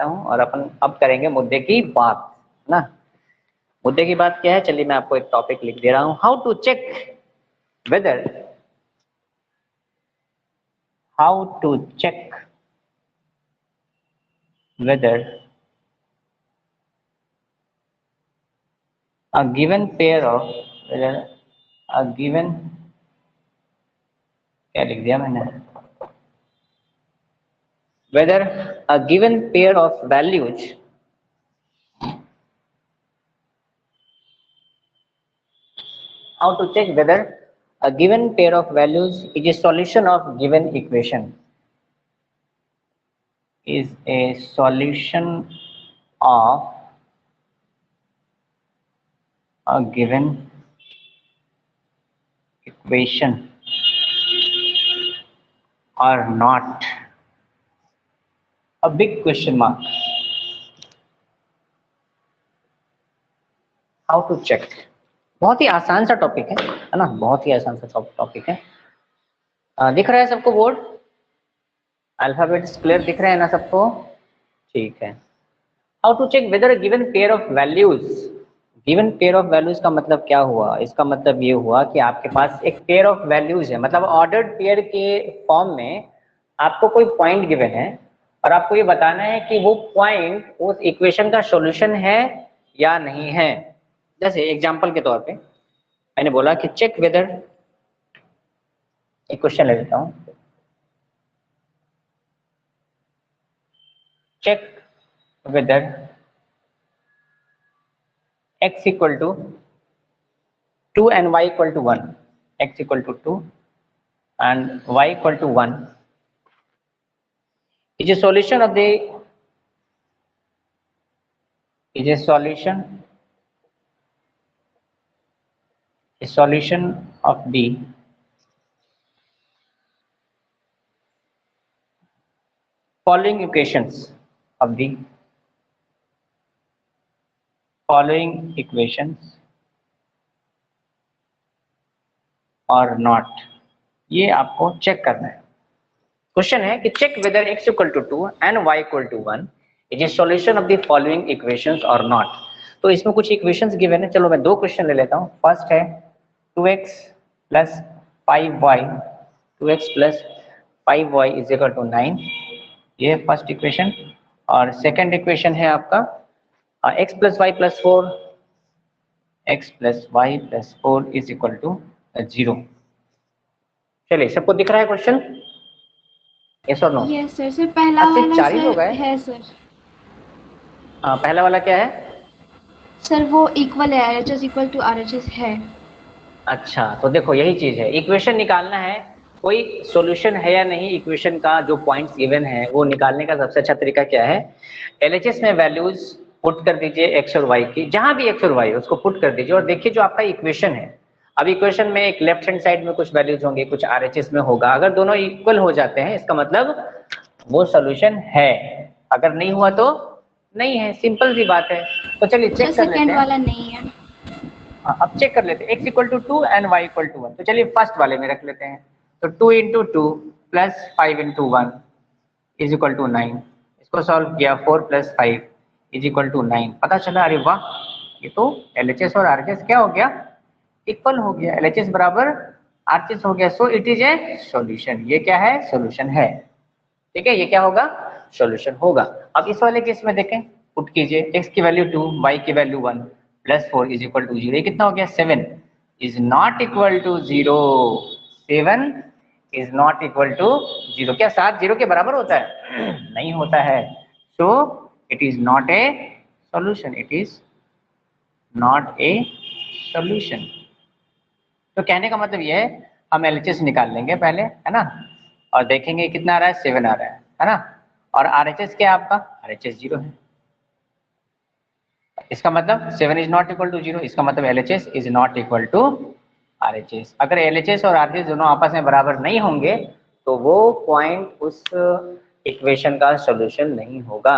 चाहता हूं और अपन अब करेंगे मुद्दे की बात ना। मुद्दे की बात क्या है, चलिए मैं आपको एक टॉपिक लिख दे रहा हूं, how to check whether a given pair of whether a given क्या लिख दिया मैंने, whether a given pair of values how to check whether a given pair of values is a solution of given equation is a solution of a given equation or not, a big question mark. How to check, बहुत ही आसान सा topic है ना, बहुत ही आसान सा topic है। दिख रहा है सबको बोर्ड, अल्फाबेट्स क्लियर दिख रहे हैं ना सबको? ठीक है। How to check whether given pair of values, given pair of values का मतलब क्या हुआ, इसका मतलब ये हुआ कि आपके पास एक पेयर ऑफ वैल्यूज है, मतलब ऑर्डर्ड पेयर के फॉर्म में आपको कोई पॉइंट गिवन है और आपको ये बताना है कि वो पॉइंट उस इक्वेशन का सॉल्यूशन है या नहीं है। जैसे एग्जांपल के तौर पे मैंने बोला कि चेक वेदर, एक क्वेश्चन ले लेता हूं, check whether x equal to 2 and y equal to 1, x equal to 2 and y equal to 1 is a solution of the following equations और नॉट, ये आपको चेक करना है। क्वेश्चन है कि check whether x equal to 2 and y equal to 1 is a solution of the following equations और not. तो इसमें कुछ इक्वेशंस गिवन है, चलो मैं दो क्वेश्चन ले लेता हूं। फर्स्ट है 2x plus 5y, 2x plus 5y is equal to 9, ये फर्स्ट इक्वेशन। और सेकंड इक्वेशन है आपका x plus y plus 4, x plus y plus 4 is equal to 0। चलिए, सबको दिख रहा है क्वेश्चन? यस और नो? Yes sir. सर पहला वाला चार ही सर लोग हैं? है सर। पहला वाला क्या है? सर वो इक्वल है, RHS इक्वल टू RHS है। अच्छा, तो देखो यही चीज है, इक्वेशन निकालना है, कोई सॉल्यूशन है या नहीं इक्वेशन का, जो पॉइंट्स गिवन है वो निकालने का सबसे अच्छा तरीका क्या है, एलएचएस में वैल्यूज पुट कर दीजिए एक्स और वाई की, जहां भी एक्स और वाई उसको पुट कर दीजिए और देखिए जो आपका इक्वेशन है। अब इक्वेशन में एक लेफ्ट हैंड साइड में कुछ वैल्यूज होंगे, कुछ आरएचएस में होगा, अगर दोनों इक्वल हो जाते हैं इसका मतलब वो सॉल्यूशन है, अगर नहीं हुआ तो नहीं है, सिंपल सी बात है। तो चलिए चेक कर लेते सेकंड हैं। वाला नहीं है। अब चेक कर लेते हैं, x equal to 2 and y equal to 1। तो चलिए फर्स्ट वाले में रख लेते हैं। तो 2 into 2 plus 5 into 1 is equal to 9। इसको सॉल्व किया, 4 प्लस 5 इज इक्वल टू 9। पता चला, अरे वाह, ये तो एलएचएस और आरएचएस क्या हो गया, इक्वल हो गया, एलएचएस बराबर आरएचएस हो गया। So it is a solution. ये क्या है, सॉल्यूशन है। ठीक है, ये क्या होगा, सॉल्यूशन होगा। अब इस वाले केस में देखें, पुट कीजिए, x की वैल्यू 2, y की value 1 plus 4 is equal to 0। ये कितना हो गया, 7 is not equal to 0। 7 is not equal to 0। क्या 7 0 के बराबर होता है? नहीं होता है। So it is not a solution, it is not a solution. तो कहने का मतलब ये है, हम एलएचएस निकाल लेंगे पहले, है ना, और देखेंगे कितना आ रहा है, 7 आ रहा है ना। और आरएचएस क्या है आपका, आरएचएस 0 है। इसका मतलब 7 इज नॉट इक्वल टू 0, इसका मतलब LHS is not equal to RHS. अगर एलएचएस और आरएचएस दोनों आपस में बराबर नहीं होंगे तो वो पॉइंट उस इक्वेशन का सॉल्यूशन नहीं होगा।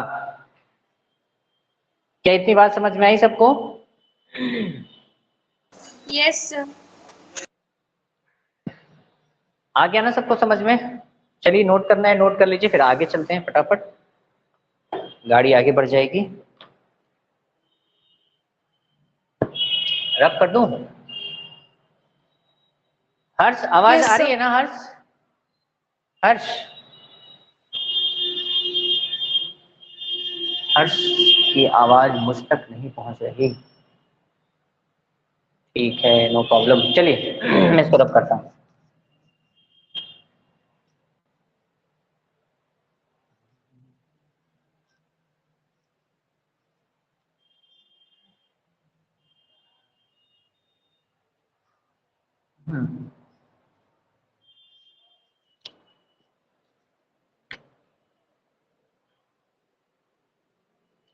क्या इतनी बात समझ में आई सबको? Yes sir. आ गया ना सबको समझ में? चलिए नोट करना है, नोट कर लीजिए, फिर आगे चलते हैं फटाफट। गाड़ी आगे बढ़ जाएगी। रब कर दूं? हर्ष आवाज Yes, आ sir. रही है ना हर्ष? हर्ष हर्ष की आवाज मुझ तक नहीं पहुंच रही। ठीक है, नो प्रॉब्लम, चलिए मैं इसको रब करता हूँ।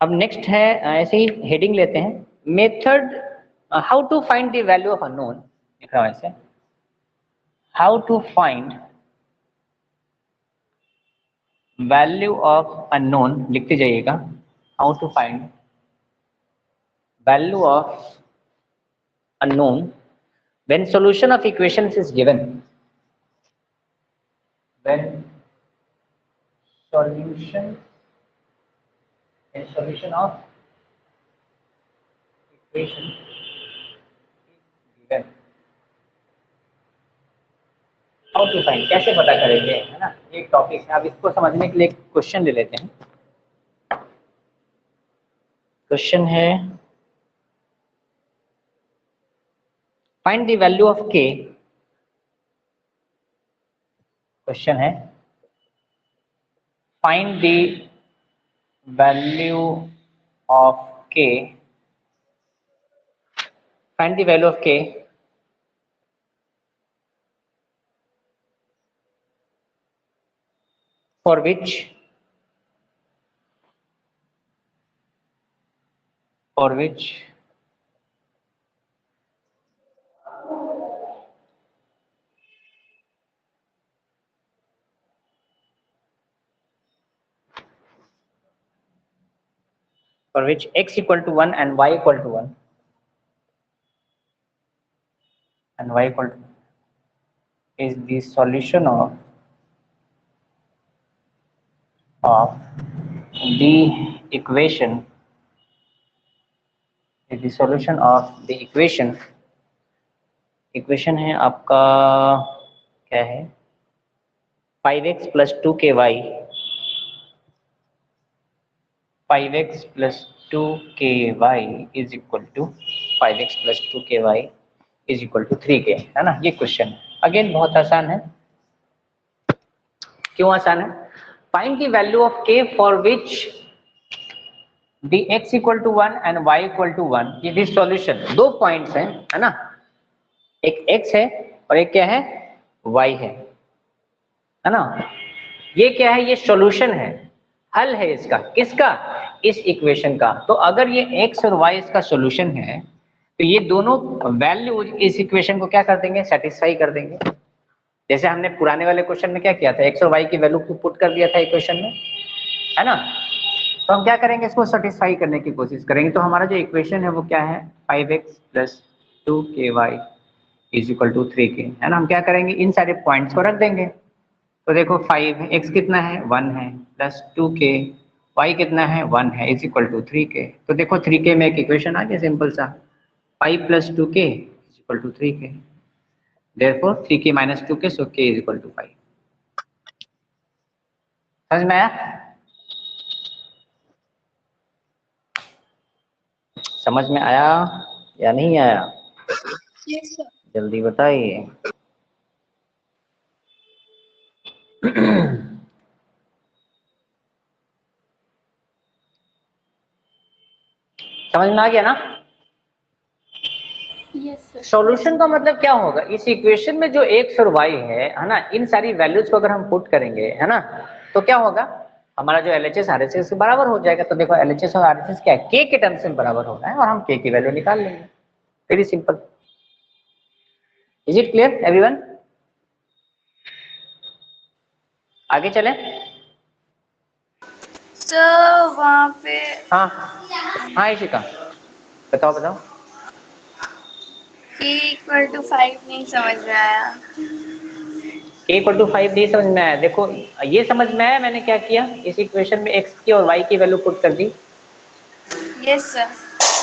अब नेक्स्ट है, ऐसे ही हेडिंग लेते हैं, method how to find the value of unknown. लिख रहा हूं ऐसे, how to find value of unknown, लिखते जाइएगा, how to find value of unknown when solution of equations is given. When solution of equation is given, how to find, कैसे पता करेंगे, है ना, एक टॉपिक है। अब इसको समझने के लिए एक क्वेश्चन ले लेते हैं। क्वेश्चन है find the value of k। Question है find the value of k, find the value of k for which x equal to 1 and y equal to 1 and y equal to is the solution of the equation, is the solution of the equation। Equation है आपका क्या है, 5x plus 2ky, 5x plus 2ky is equal to 5x plus 2ky is equal to 3k, है ना। ये question again बहुत आसान है। क्यों आसान है? Find the value of k for which the x equal to 1 and y equal to 1 is the solution. दो पॉइंट्स हैं, है ना, एक x है और एक क्या है, y है ना। ये क्या है, ये सॉल्यूशन है, हल है इसका, किसका, इस इक्वेशन का। तो अगर ये x और y इसका सॉल्यूशन है तो ये दोनों वैल्यू इस इक्वेशन को क्या कर देंगे, सेटिस्फाई कर देंगे। जैसे हमने पुराने वाले क्वेश्चन में क्या किया था, x और y की वैल्यू को पुट कर दिया था इक्वेशन में, है ना। तो हम क्या करेंगे, इसको सेटिस्फाई करने की कोशिश करेंगे। तो हमारा जो इक्वेशन है वो क्या है, 5x plus 2ky is equal to 3k, है ना। हम क्या करेंगे, इन सारे पॉइंट्स को रख देंगे। तो देखो 5x कितना है, 1 है, प्लस 2k, y कितना है, 1 है, इज इक्वल टू 3k। तो देखो 3k में एक इक्वेशन आ गया सिंपल सा, 5 plus 2k is equal to 3k, therefore 3k minus 2k, so k is equal to 5। समझ में आया? समझ में आया या नहीं आया? Yes, sir. जल्दी बताइए। समझ में आ गया ना? Yes, sir. सॉल्यूशन का मतलब क्या होगा, इस इक्वेशन में जो x और y है ना, इन सारी वैल्यूज को अगर हम पुट करेंगे, है ना, तो क्या होगा, हमारा जो LHS RHS के बराबर हो जाएगा। तो देखो LHS और RHS क्या है, k के टर्म्स में बराबर होना है और हम k की वैल्यू निकाल लेंगे। Very simple. Is it clear everyone? आगे चलें? सर वहाँ पे हाँ हाँ इशिका, बताओ बताओ। k equal to 5 नहीं समझ में आया। k इक्वल टू 5 नहीं समझ में आया। देखो ये समझ में आया मैंने क्या किया, इस इक्वेशन में x की और y की वैल्यू पुट कर दी। यस सर,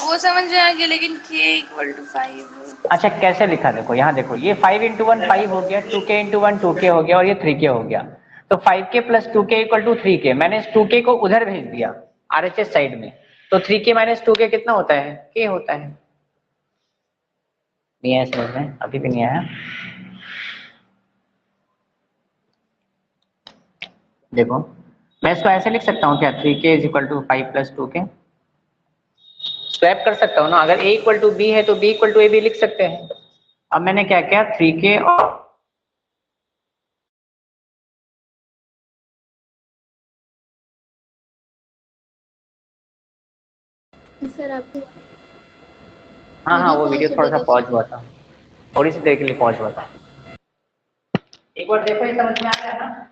वो समझ में आ गया, लेकिन k इक्वल टू 5। अच्छा कैसे लिखा, देखो यहाँ देखो, ये 5 इंटू 1 5 हो गया, 2k इंटू 1 2k हो गया, और ये 3k हो गया। तो 5k plus 2k equal to 3k, मैंने इस 2k को उधर भेज दिया RHS साइड में, तो 3k माइनस 2k कितना होता है, k होता है। नहीं आया समझ में, अभी भी नहीं आया। देखो मैं इसको ऐसे लिख सकता हूँ क्या, 3k is equal to 5 plus 2k, swap कर सकता हूँ ना। अगर a इक्वल टू b है तो b इक्वल टू a भी लिख सकते हैं। अब मैंने क्या किया, 3k और सर आपको हाँ वो पॉज वीडियो हो थोड़ा गया सा था पॉज हुआ था, थोड़ी सी देर के लिए पॉज हुआ था। एक बार देखो ये समझ में आ गया ना।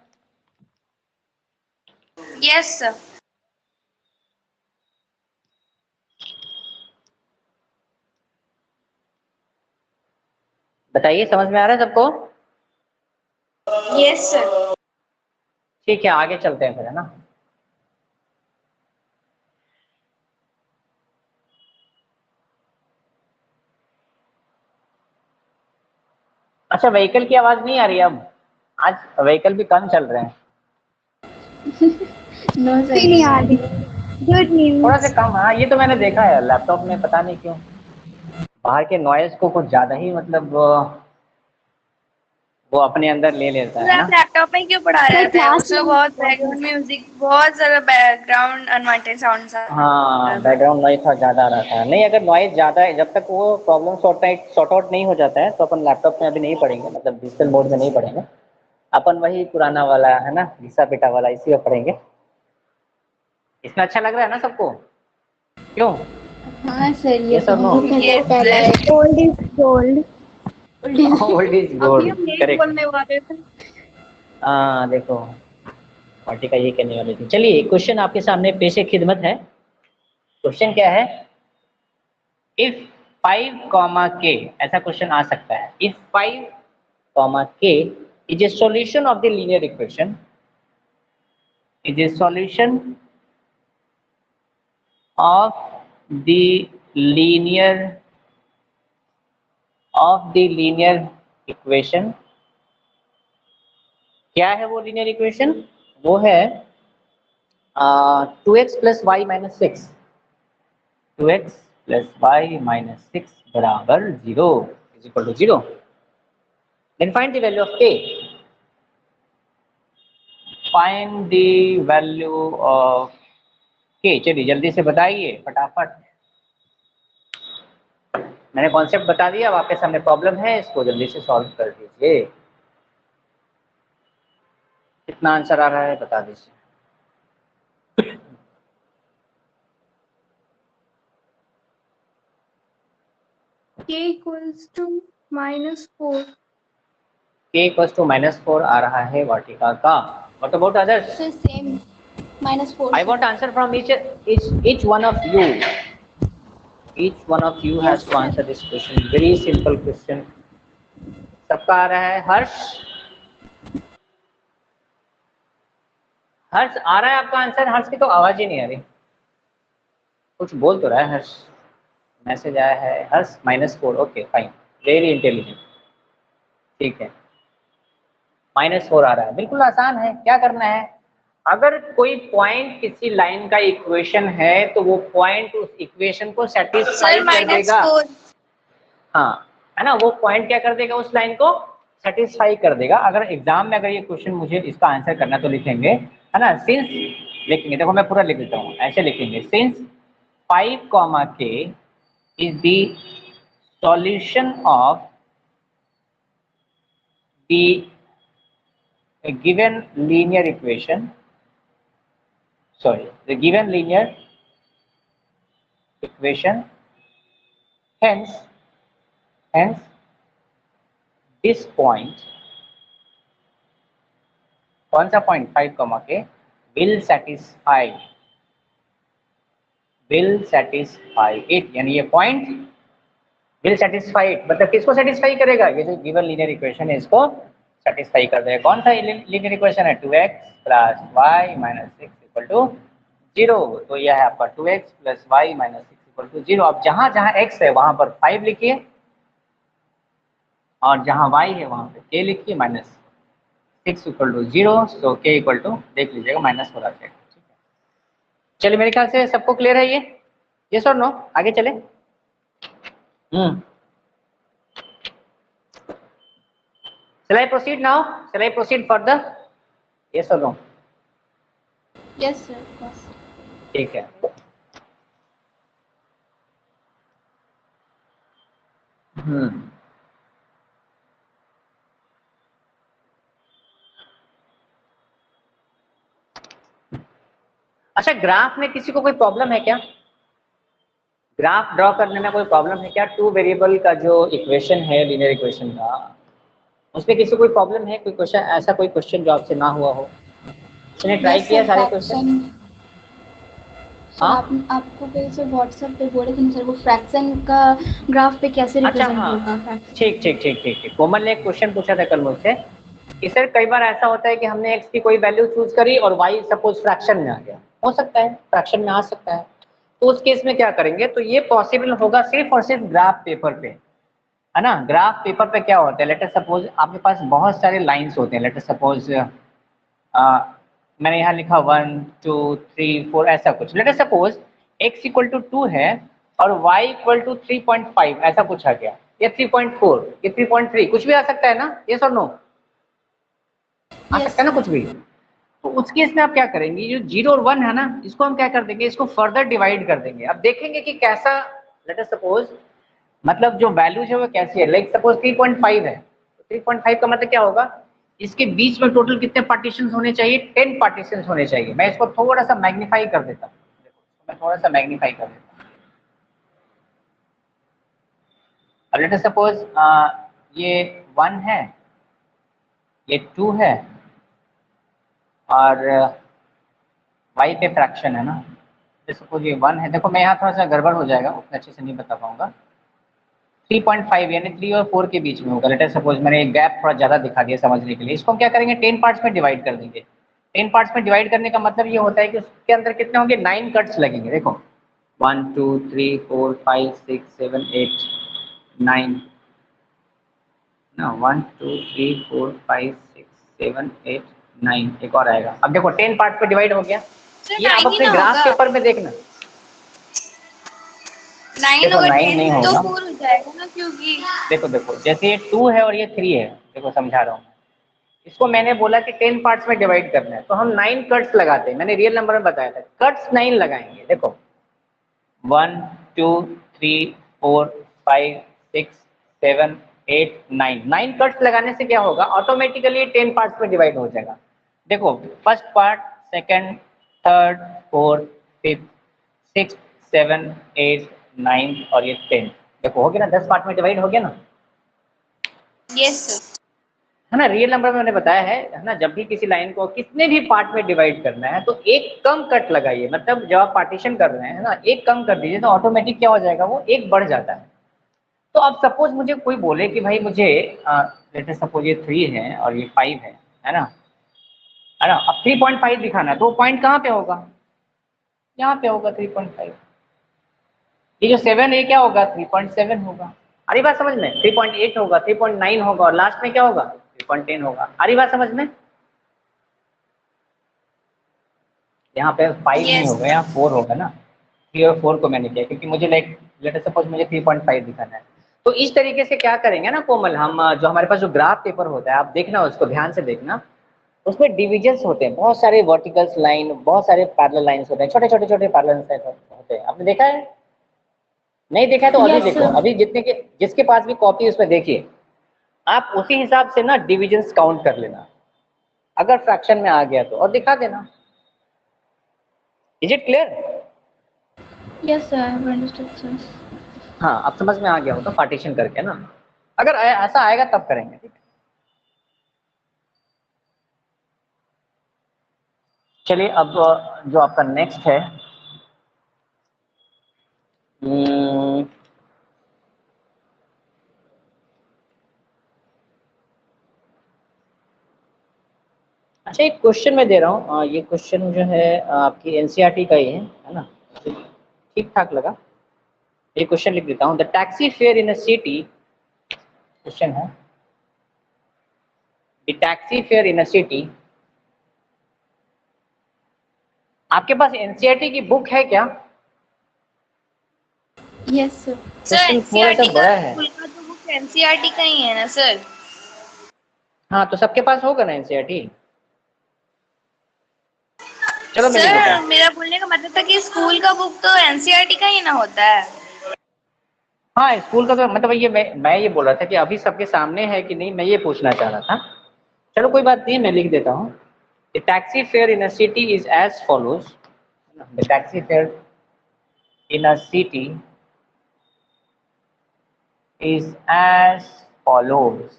Yes sir. बताइए समझ में आ रहा है सबको। यस सर। ठीक है आगे चलते हैं फिर, है ना। अच्छा व्हीकल की आवाज नहीं आ रही अब, आज व्हीकल भी कम चल रहे हैं। नो सर नहीं आ रही। गुड थोड़ा सा न्यूज। कम, हाँ ये तो मैंने देखा है लैपटॉप में, पता नहीं क्यों बाहर के नॉइज को कुछ ज्यादा ही मतलब वो अपने अंदर ले लेता सर है आप ना। लैपटॉप में क्यों पढ़ा सर रहे थे, क्लास उसमें में बहुत बैकग्राउंड म्यूजिक, बहुत सारा बैकग्राउंड अनवांटेड साउंड आ हाँ रहा था। बैकग्राउंड नॉइज थोड़ा ज्यादा आ रहा था। नहीं अगर नॉइज ज्यादा है, जब तक वो प्रॉब्लम सॉर्ट आउट नहीं हो जाता है तो अपन लैपटॉप में अभी नहीं पढ़ेंगे, मतलब डिजिटल मोड में नहीं पढ़ेंगे। अपन वही पुराना वाला है ना, घिसा पिटा वाला, इसी में पढ़ेंगे। इसमें अच्छा लग रहा है ना सबको, क्यों? हाँ सर ये ये तो सब नो, बहुत Yes, पहला है। sir. Gold is gold. Old is अभी गोल्ड, हम यही करेक्ट। बोलने वाले थे। हाँ देखो पार्टी का ये कहने वाली थी। चलिए क्वेश्चन आपके सामने पेश खिदमत है। क्वेश्चन क्या है, इफ 5 कॉमा k, ऐसा क्वेश्चन आ सकता है, if 5 comma k is a solution of the linear equation, is a solution of the linear equation. क्या है वो लीनियर इक्वेशन, वो है 2x plus y minus 6, 2x plus y minus 6 बराबर 0 is equal to 0। Then find the value of k, find the value of k। चलिए जल्दी से बताइए फटाफट, मैंने कॉन्सेप्ट बता दिया, अब आपके सामने प्रॉब्लम है, इसको जल्दी से सॉल्व कर दीजिए। कितना आंसर आ रहा है बता दीजिए। k equals to -4। k equals to -4 आ रहा है वाटिका का। What about others? Sir same -4 I sir. want answer from each one of you. Each one of you has yes to sir. answer this question. Very simple question. सबका आ रहा है, हर्ष? हर्ष आ रहा है आपका आंसर? हर्ष की तो आवाज ही नहीं आ रही, कुछ बोल तो रहा है हर्ष। मैसेज आया है हर्ष -4, ओके फाइन, वेरी इंटेलिजेंट, ठीक है। -4 आ रहा है, बिल्कुल आसान है। क्या करना है, अगर कोई पॉइंट किसी लाइन का इक्वेशन है तो वो पॉइंट उस इक्वेशन को सेटिस्फाई सर कर देगा। -4। हाँ है ना, वो पॉइंट क्या कर देगा, उस लाइन को सेटिस्फाई कर देगा। अगर एग्जाम में अगर ये क्वेश्चन मुझे इसका आंसर करना तो लिखेंगे, है ना, सिंस लिखेंगे, देखो मैं पूरा लिख देता हूँ, ऐसे लिखेंगे, since 5 comma k is the solution of the given linear equation, sorry, the given linear equation, hence this point, कौन सा पॉइंट 5 कॉमा के, will satisfy it, यानी ये पॉइंट will satisfy it, मतलब किसको सेटिस्फाई करेगा, ये जो गिवन लीनियर इक्वेशन है इसको सेटिस्फाई कर देगा। कौन सा लीनियर इक्वेशन है? 2x plus y minus 6 equal to 0। तो यह है आपका 2x plus y minus 6 equal to 0। अब जहां जहां x है वहां पर 5 लिखिए और जहां y है वहां पे k लिखिए, minus 6 equal to 0। So k equal to देख लीजिएगा माइनस हो रहा है। चलिए मेरे ख्याल से सबको क्लियर है ये, यस और नो? आगे चले। Shall I proceed now? Shall I proceed further? Yes or no? Yes, sir. Yes. ठीक है। हम्म अच्छा, ग्राफ में किसी को कोई प्रॉब्लम है क्या? ग्राफ ड्रॉ करने में कोई प्रॉब्लम है क्या? टू वेरिएबल का जो इक्वेशन है लीनियर इक्वेशन का, उसमें किसी को कोई प्रॉब्लम है? कोई क्वेश्चन, ऐसा कोई क्वेश्चन जो आपसे ना हुआ हो? इसने ट्राई Yes, किया sir. सारे क्वेश्चन? Fraction. सर हाँ, आपको कल से व्हाट्सएप पे बोले थे ना सर, वो फ्रैक्शन का ग्राफ पे कैसे अच्छा रिप्रेजेंट हाँ, होगा फ्रैक्शन? ठीक ठीक ठीक ठीक ठीक। कोमल ने एक क्वेश्चन पूछा था कल मुझसे कि सर कई बार ऐसा होता है कि हमने x की कोई वैल्यू चूज करी और y सपोज फ्रैक्शन में आ गया, हो सकता है फ्रैक्शन में आ सकता है, तो उस केस में क्या करेंगे? तो ये पॉसिबल होगा सिर्फ और सिर्फ ग्राफ पेपर पे, है ना। ग्राफ पेपर पे क्या होता है, लेट अस सपोज आपके पास बहुत सारे लाइंस होते हैं, लेट अस सपोज मैंने यहाँ लिखा 1 2 3 4 ऐसा कुछ। Let us suppose x equal to 2 है और y इक्वल टू 3.5 ऐसा पूछा गया, या 3.4, ये 3.3, कुछ भी आ सकता है ना, यस और नो? आ यस सकता है ना सर। कुछ भी। तो उस केस में आप क्या करेंगे, जो 0 और 1 है ना, इसको हम क्या कर देंगे, इसको फर्दर डिवाइड कर देंगे। अब देखेंगे कि कैसा, लेट अस सपोज मतलब जो वैल्यूज है वो कैसी है। लाइक सपोज 3.5 है, तो 3.5 का मतलब क्या होगा, इसके बीच में टोटल कितने पार्टीशन होने चाहिए? 10 पार्टीशन होने चाहिए। मैं इसको थोड़ा सा मैग्नीफाई कर देता हूँ, मैं थोड़ा सा मैग्नीफाई कर देता हूँ। अब लेट अस सपोज ये 1 है, ये 2 है और y पे फ्रैक्शन है ना, सपोज ये 1 है। देखो मैं यहाँ थोड़ा सा गड़बड़ हो जाएगा, उतना अच्छे से नहीं बता पाऊंगा। 3.5 यानी 3 और 4 के बीच में होगा। लेट अस सपोज मैंने एक गैप थोड़ा ज्यादा दिखा दिया समझने के लिए। इसको हम क्या करेंगे, 10 पार्ट्स में डिवाइड कर देंगे। 10 पार्ट्स में डिवाइड करने का मतलब ये होता है कि उसके अंदर कितने होंगे, 9 कट्स लगेंगे। देखो 1 2 3 4 5 6 7 8 9 ना, 1 2 3 4 5 6 7 8 9, एक और आएगा। अब देखो 10 पार्ट पे डिवाइड हो गया। सर ये आप 9 ही अपने ना ग्राफ होगा, पेपर में देखना। 9 देखो होगा, 9 नहीं 10 तो होगा। 4 हो जाएगा ना, क्योंकि देखो देखो जैसे ये 2 है और ये 3 है, देखो समझा रहा हूँ। इसको मैंने बोला कि 10 पार्ट्स में डिवाइड करना है, तो हम 9 कट्स लगाते हैं। मैंने रियल नंबर में बताया था, कट्स 9 लगाएंगे। देखो 1 2 3 4 5 6 7 8 9, 9 कट्स लगाने से क्या होगा, ऑटोमेटिकली 10 पार्ट्स में डिवाइड हो जाएगा। देखो first part, second, third, fourth, fifth, six, seven, eight, nine और ये 10। देखो हो गया ना, 10 पार्ट में डिवाइड हो गया ना, यस सर। है ना। रियल नंबर में मैंने बताया है ना, जब भी किसी लाइन को कितने भी पार्ट में डिवाइड करना है तो एक कम कट लगाइए। मतलब जब आप पार्टीशन कर रहे हैं ना, एक कम कर दीजिए तो ऑटोमेटिक क्या हो जाएगा, वो एक बढ़ जाता है। तो अब सपोज मुझे कोई बोले कि भाई मुझे लेट अस सपोज ये 3 है और ये 5 है ना, है ना। अब 3.5 दिखाना है तो वो पॉइंट कहाँ पे होगा, यहाँ पे होगा 3.5। ये जो 7 है क्या होगा, 3.7 होगा। अरे बात समझ में, 3.8 होगा, 3.9 होगा और लास्ट में क्या होगा, 3.10 होगा। अरे बात समझ में। यहाँ पे 5 नहीं यस होगा, यहाँ 4 होगा ना। 3 और 4 को मैंने किया क्योंकि मुझे लाइक लेट अस सपोज मुझे 3.5 दिखाना है। तो इस तरीके से क्या करेंगे ना कोमल, हम जो हमारे पास जो ग्राफ पेपर होता है, आप देखना उसको ध्यान से देखना, उसमें डिविजन्स होते हैं, बहुत सारे वर्टिकल्स लाइन, बहुत सारे पैरेलल लाइंस होते हैं, छोटे छोटे छोटे पैरेलल होते हैं। आपने देखा है? नहीं देखा है तो अभी यस देखो, सर। अभी जितने के जिसके पास भी कॉपी उसमें देखिए, आप उसी हिसाब से ना डिविजन्स काउंट कर लेना, अगर फ्रैक्शन में आ गया तो, और दिखा देना। Is it clear? Yes sir, I have understood sir. हाँ अब समझ में आ गया हो तो पार्टीशन करके ना, अगर ऐसा आएगा तब करेंगे, ठीक है। चलिए अब जो आपका नेक्स्ट है, हम्म, अच्छा एक क्वेश्चन मैं दे रहा हूँ, ये क्वेश्चन जो है आपकी एनसीईआरटी का ही है ना, ठीक ठाक लगा। ये क्वेश्चन लिख देता हूँ। The taxi fare in a city, question है the taxi fare in a city. आपके पास एनसीईआरटी की बुक है क्या? Yes sir. सर क्वेश्चन थोड़ा सा एनसीईआरटी का बड़ा है। स्कूल का तो बुक एनसीईआरटी का ही है ना सर? हाँ तो सबके पास होगा ना एनसीईआरटी। चलो मैं लिख देता सर हूँ। मेरा बोलने का मतलब था कि स्कूल का बुक तो एनसीईआरटी का ही ना होता है। हाँ स्कूल का तो मतलब ये मैं ये बोल रहा था कि अभी सबके सामने है कि नहीं, मैं ये पूछना चाह रहा था। चलो कोई बात नहीं, मैं लिख देता हूँ। The taxi fare in a city is as follows. The taxi fare in a city is as follows.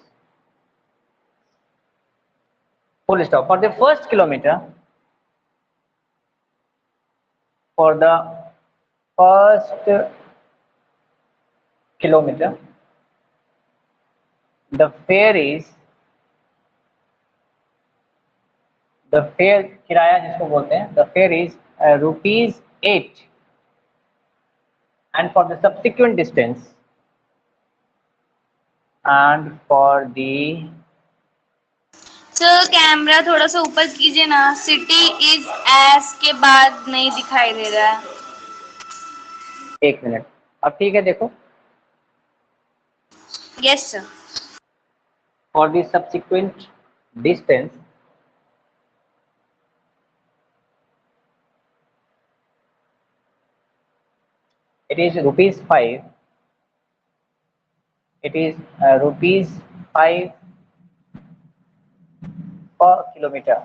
Full stop. For the first kilometer, for the first kilometer, the fare is, the fare किराया जिसको बोलते हैं, the fare is ₹8, and for the subsequent distance, and for the, sir camera थोड़ा सा ऊपर कीजिए ना, city is S के बाद नहीं दिखाई दे रहा है। एक मिनट, अब ठीक है देखो। Yes sir. For the subsequent distance, it is ₹5. It is ₹5 per kilometer.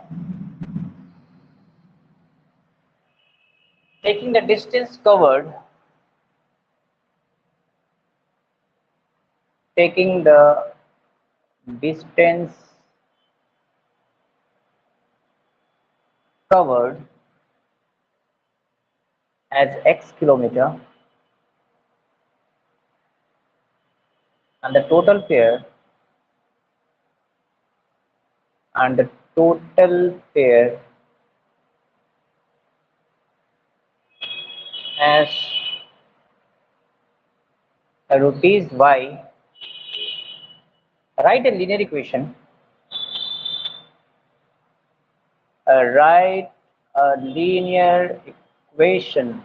Taking the distance covered, taking the distance covered as x kilometer, and the total fare, and the total fare as rupees y. Write a linear equation. Write a linear equation.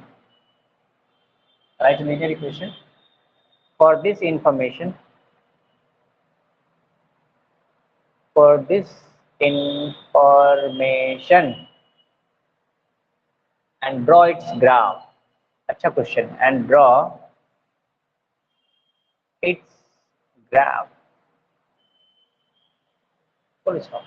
Write a linear equation for this information. For this information, and draw its graph. अच्छा question, and draw its graph. Full stop.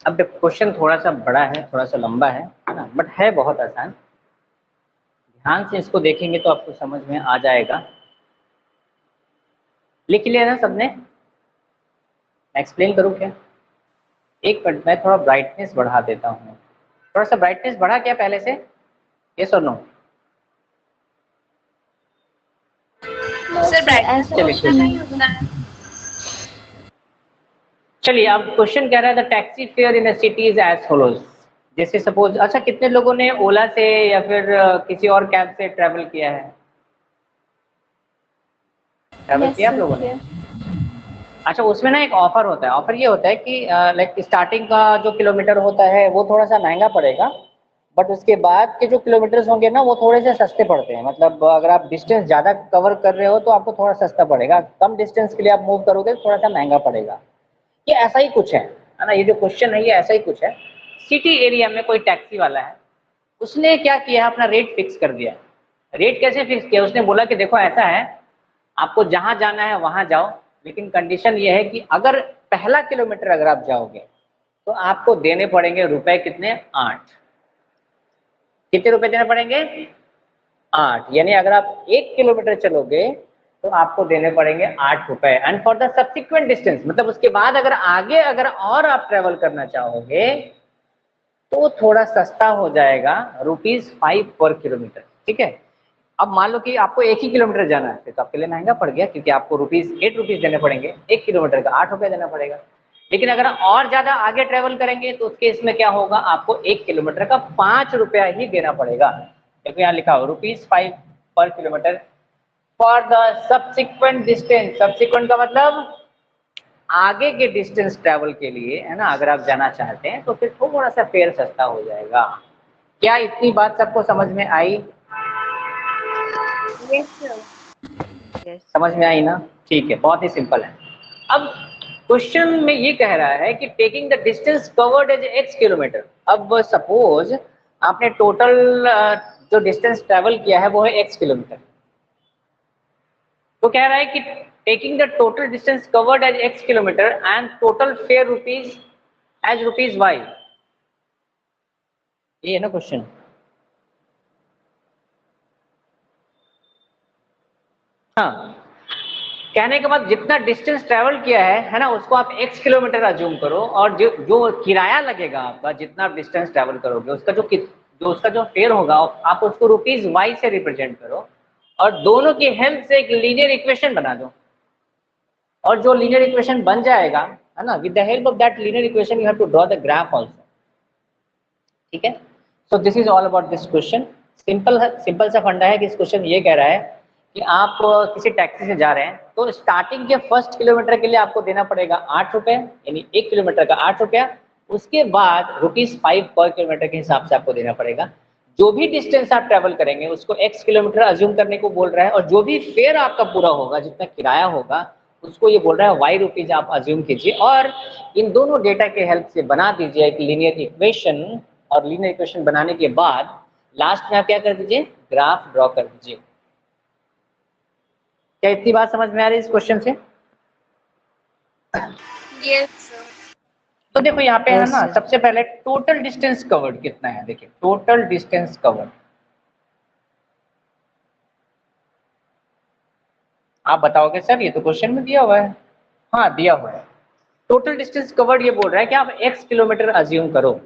अब question थोड़ा सा बड़ा है, थोड़ा सा लंबा है ना, बट है बहुत आसान। ध्यान से इसको देखेंगे तो आपको समझ में आ जाएगा। लिख लिया ना सबने? एक्सप्लेन करूँ क्या? एक मिनट, मैं थोड़ा ब्राइटनेस बढ़ा देता हूँ। थोड़ा सा ब्राइटनेस बढ़ा क्या पहले से? यस और नो? सर ब्राइटनेस ऐसा तो कुछ उतना का ही नहीं होता है। चलिए अब क्वेश्चन कह रहा है the taxi fare in a city is as follows. जैसे सपोज, अच्छा कितने लोगों ने ओला से या फिर किसी और कैब से ट्रैवल किया है? ट्रैवल यस किया आप सर लोगों ने? किया। अच्छा उसमें ना एक ऑफर होता है। ऑफर ये होता है कि लाइक स्टार्टिंग का जो किलोमीटर होता है वो थोड़ा सा महंगा पड़ेगा, बट उसके बाद के जो किलोमीटर्स होंगे ना वो थोड़े से सस्ते पड़ते हैं। मतलब अगर आप डिस्टेंस ज़्यादा कवर कर रहे हो तो आपको थोड़ा सस्ता पड़ेगा, कम डिस्टेंस के लिए आप मूव करोगे तो थोड़ा सा महंगा पड़ेगा। ये ऐसा ही कुछ है ना, ये जो क्वेश्चन है ये ऐसा ही कुछ है। सिटी एरिया में कोई टैक्सी वाला है, उसने क्या किया है, अपना रेट फिक्स कर दिया। रेट कैसे फिक्स किया? उसने बोला कि देखो ऐसा है, आपको जहां जाना है वहां जाओ, लेकिन कंडीशन ये है कि अगर पहला किलोमीटर अगर आप जाओगे तो आपको देने पड़ेंगे रुपए कितने? 8। कितने रुपए देने पड़ेंगे? 8। यानी अगर आप 1 किलोमीटर चलोगे तो आपको देने पड़ेंगे 8 रुपए। And for the subsequent distance, मतलब उसके बाद अगर आगे अगर और आप ट्रेवल करना चाहोगे तो थोड़ा सस्ता हो जाएगा, ₹5 पर किलोमीटर। ठीक है, अब मान लो कि आपको 1 ही किलोमीटर जाना है, तो आपके लिए महंगा पड़ गया, क्योंकि आपको ₹8 देने पड़ेंगे, 1 किलोमीटर का ₹8 देना पड़ेगा। लेकिन अगर और ज्यादा आगे ट्रेवल करेंगे तो उस केस में क्या होगा, आपको 1 किलोमीटर का ₹5 ही देना पड़ेगा। देखो यहाँ लिखा हो ₹5 पर kilometre for the subsequent distance. Subsequent का मतलब आगे के डिस्टेंस ट्रेवल के लिए, है ना, अगर आप जाना चाहते हैं तो फिर थोड़ा सा फेयर सस्ता हो जाएगा। क्या इतनी बात सबको समझ में आई? Yes sir. यस। समझ में आई ना? ठीक है, बहुत ही सिंपल है। अब क्वेश्चन में ये कह रहा है कि taking the distance covered as x kilometre. अब सपोज आपने टोटल जो डिस्टेंस ट्रेवल किया है वो है x किलोमीटर, तो कह रहा है कि taking the total distance covered as x kilometre and total fare rupees as ₹y। ये है ना क्वेश्चन। हाँ, कहने के बाद जितना डिस्टेंस ट्रेवल किया है ना, उसको आप x किलोमीटर अज्यूम करो, और जो जो किराया लगेगा आपका, जितना आप डिस्टेंस ट्रेवल करोगे उसका जो फेयर होगा आप उसको ₹y से रिप्रेजेंट करो, और दोनों की हेल्प से एक लीनियर इक्वेशन बना दो। और जो लीनियर इक्वेशन बन जाएगा, है ना, with the help of that linear equation you have to draw the graph also. ठीक है, so this is all about this question. Simple सा फंडा है कि इस क्वेश्चन ये कह रहा है कि आप किसी टैक्सी से जा रहे हैं, तो स्टार्टिंग के फर्स्ट किलोमीटर के लिए आपको देना पड़ेगा ₹8, यानी 1 किलोमीटर का ₹8। उसके बाद ₹5 पर किलोमीटर के हिसाब से आपको देना पड़ेगा। जो भी डिस्टेंस आप ट्रेवल करेंगे उसको x किलोमीटर अज्यूम करने को बोल रहा है, और जो भी फेयर आपका पूरा होगा, जितना किराया होगा, उसको ये बोल रहा है y रुपीज आप अज्यूम कीजिए, और इन दोनों डेटा के हेल्प से बना दीजिए एक लीनियर इक्वेशन। और लीनियर इक्वेशन बनाने के बाद लास्ट में आप क्या कर दीजिए, ग्राफ ड्रॉ कर दीजिए। क्या इतनी बात समझ में आ रही है इस क्वेश्चन से? Yes sir. तो देखो यहाँ पे है Yes, ना, sir. सबसे पहले टोटल डिस्टेंस कवर्ड कितना है, देखिए टोटल डिस्टेंस कवर्ड। आप बताओगे सर ये तो क्वेश्चन में दिया हुआ है। हाँ दिया हुआ है। टोटल डिस्टेंस कवर्ड ये बोल रहा है कि आप x किलोमीटर अज्यूम करो।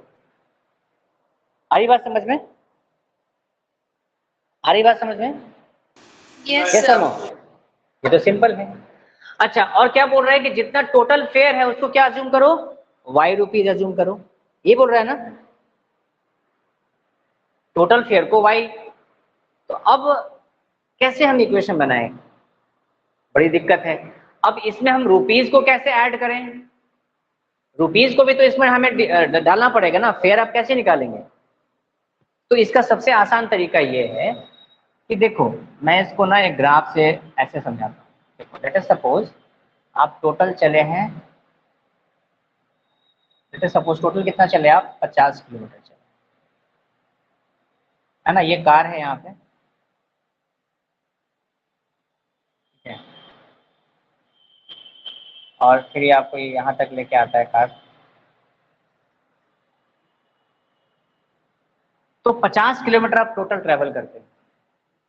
आई बात समझ में? आ रही बात समझ में? Yes Yes or sir. no? ये तो सिंपल है। अच्छा, और क्या बोल रहा है कि जितना टोटल फेयर है उसको क्या अज्यूम करो, y रुपीज अज्यूम करो। ये बोल रहा है ना, टोटल फेयर को y। तो अब कैसे हम इक्वेशन बनाएं, बड़ी दिक्कत है। अब इसमें हम रुपीज को कैसे ऐड करें, रुपीज को भी तो इसमें हमें डालना पड़ेगा ना, फेयर आप कैसे निकालेंगे? तो इसका सबसे आसान तरीका ये है कि देखो, मैं इसको ना एक ग्राफ से ऐसे समझाता हूँ। देखो, लेट अस सपोज आप टोटल चले हैं, लेट अस सपोज टोटल कितना चले आप, 50 किलोमीटर चले, है ना, ये कार है यहाँ पे, ठीक है, और फिर ये आपको यहाँ तक लेके आता है कार। तो 50 किलोमीटर आप टोटल ट्रेवल करते हैं।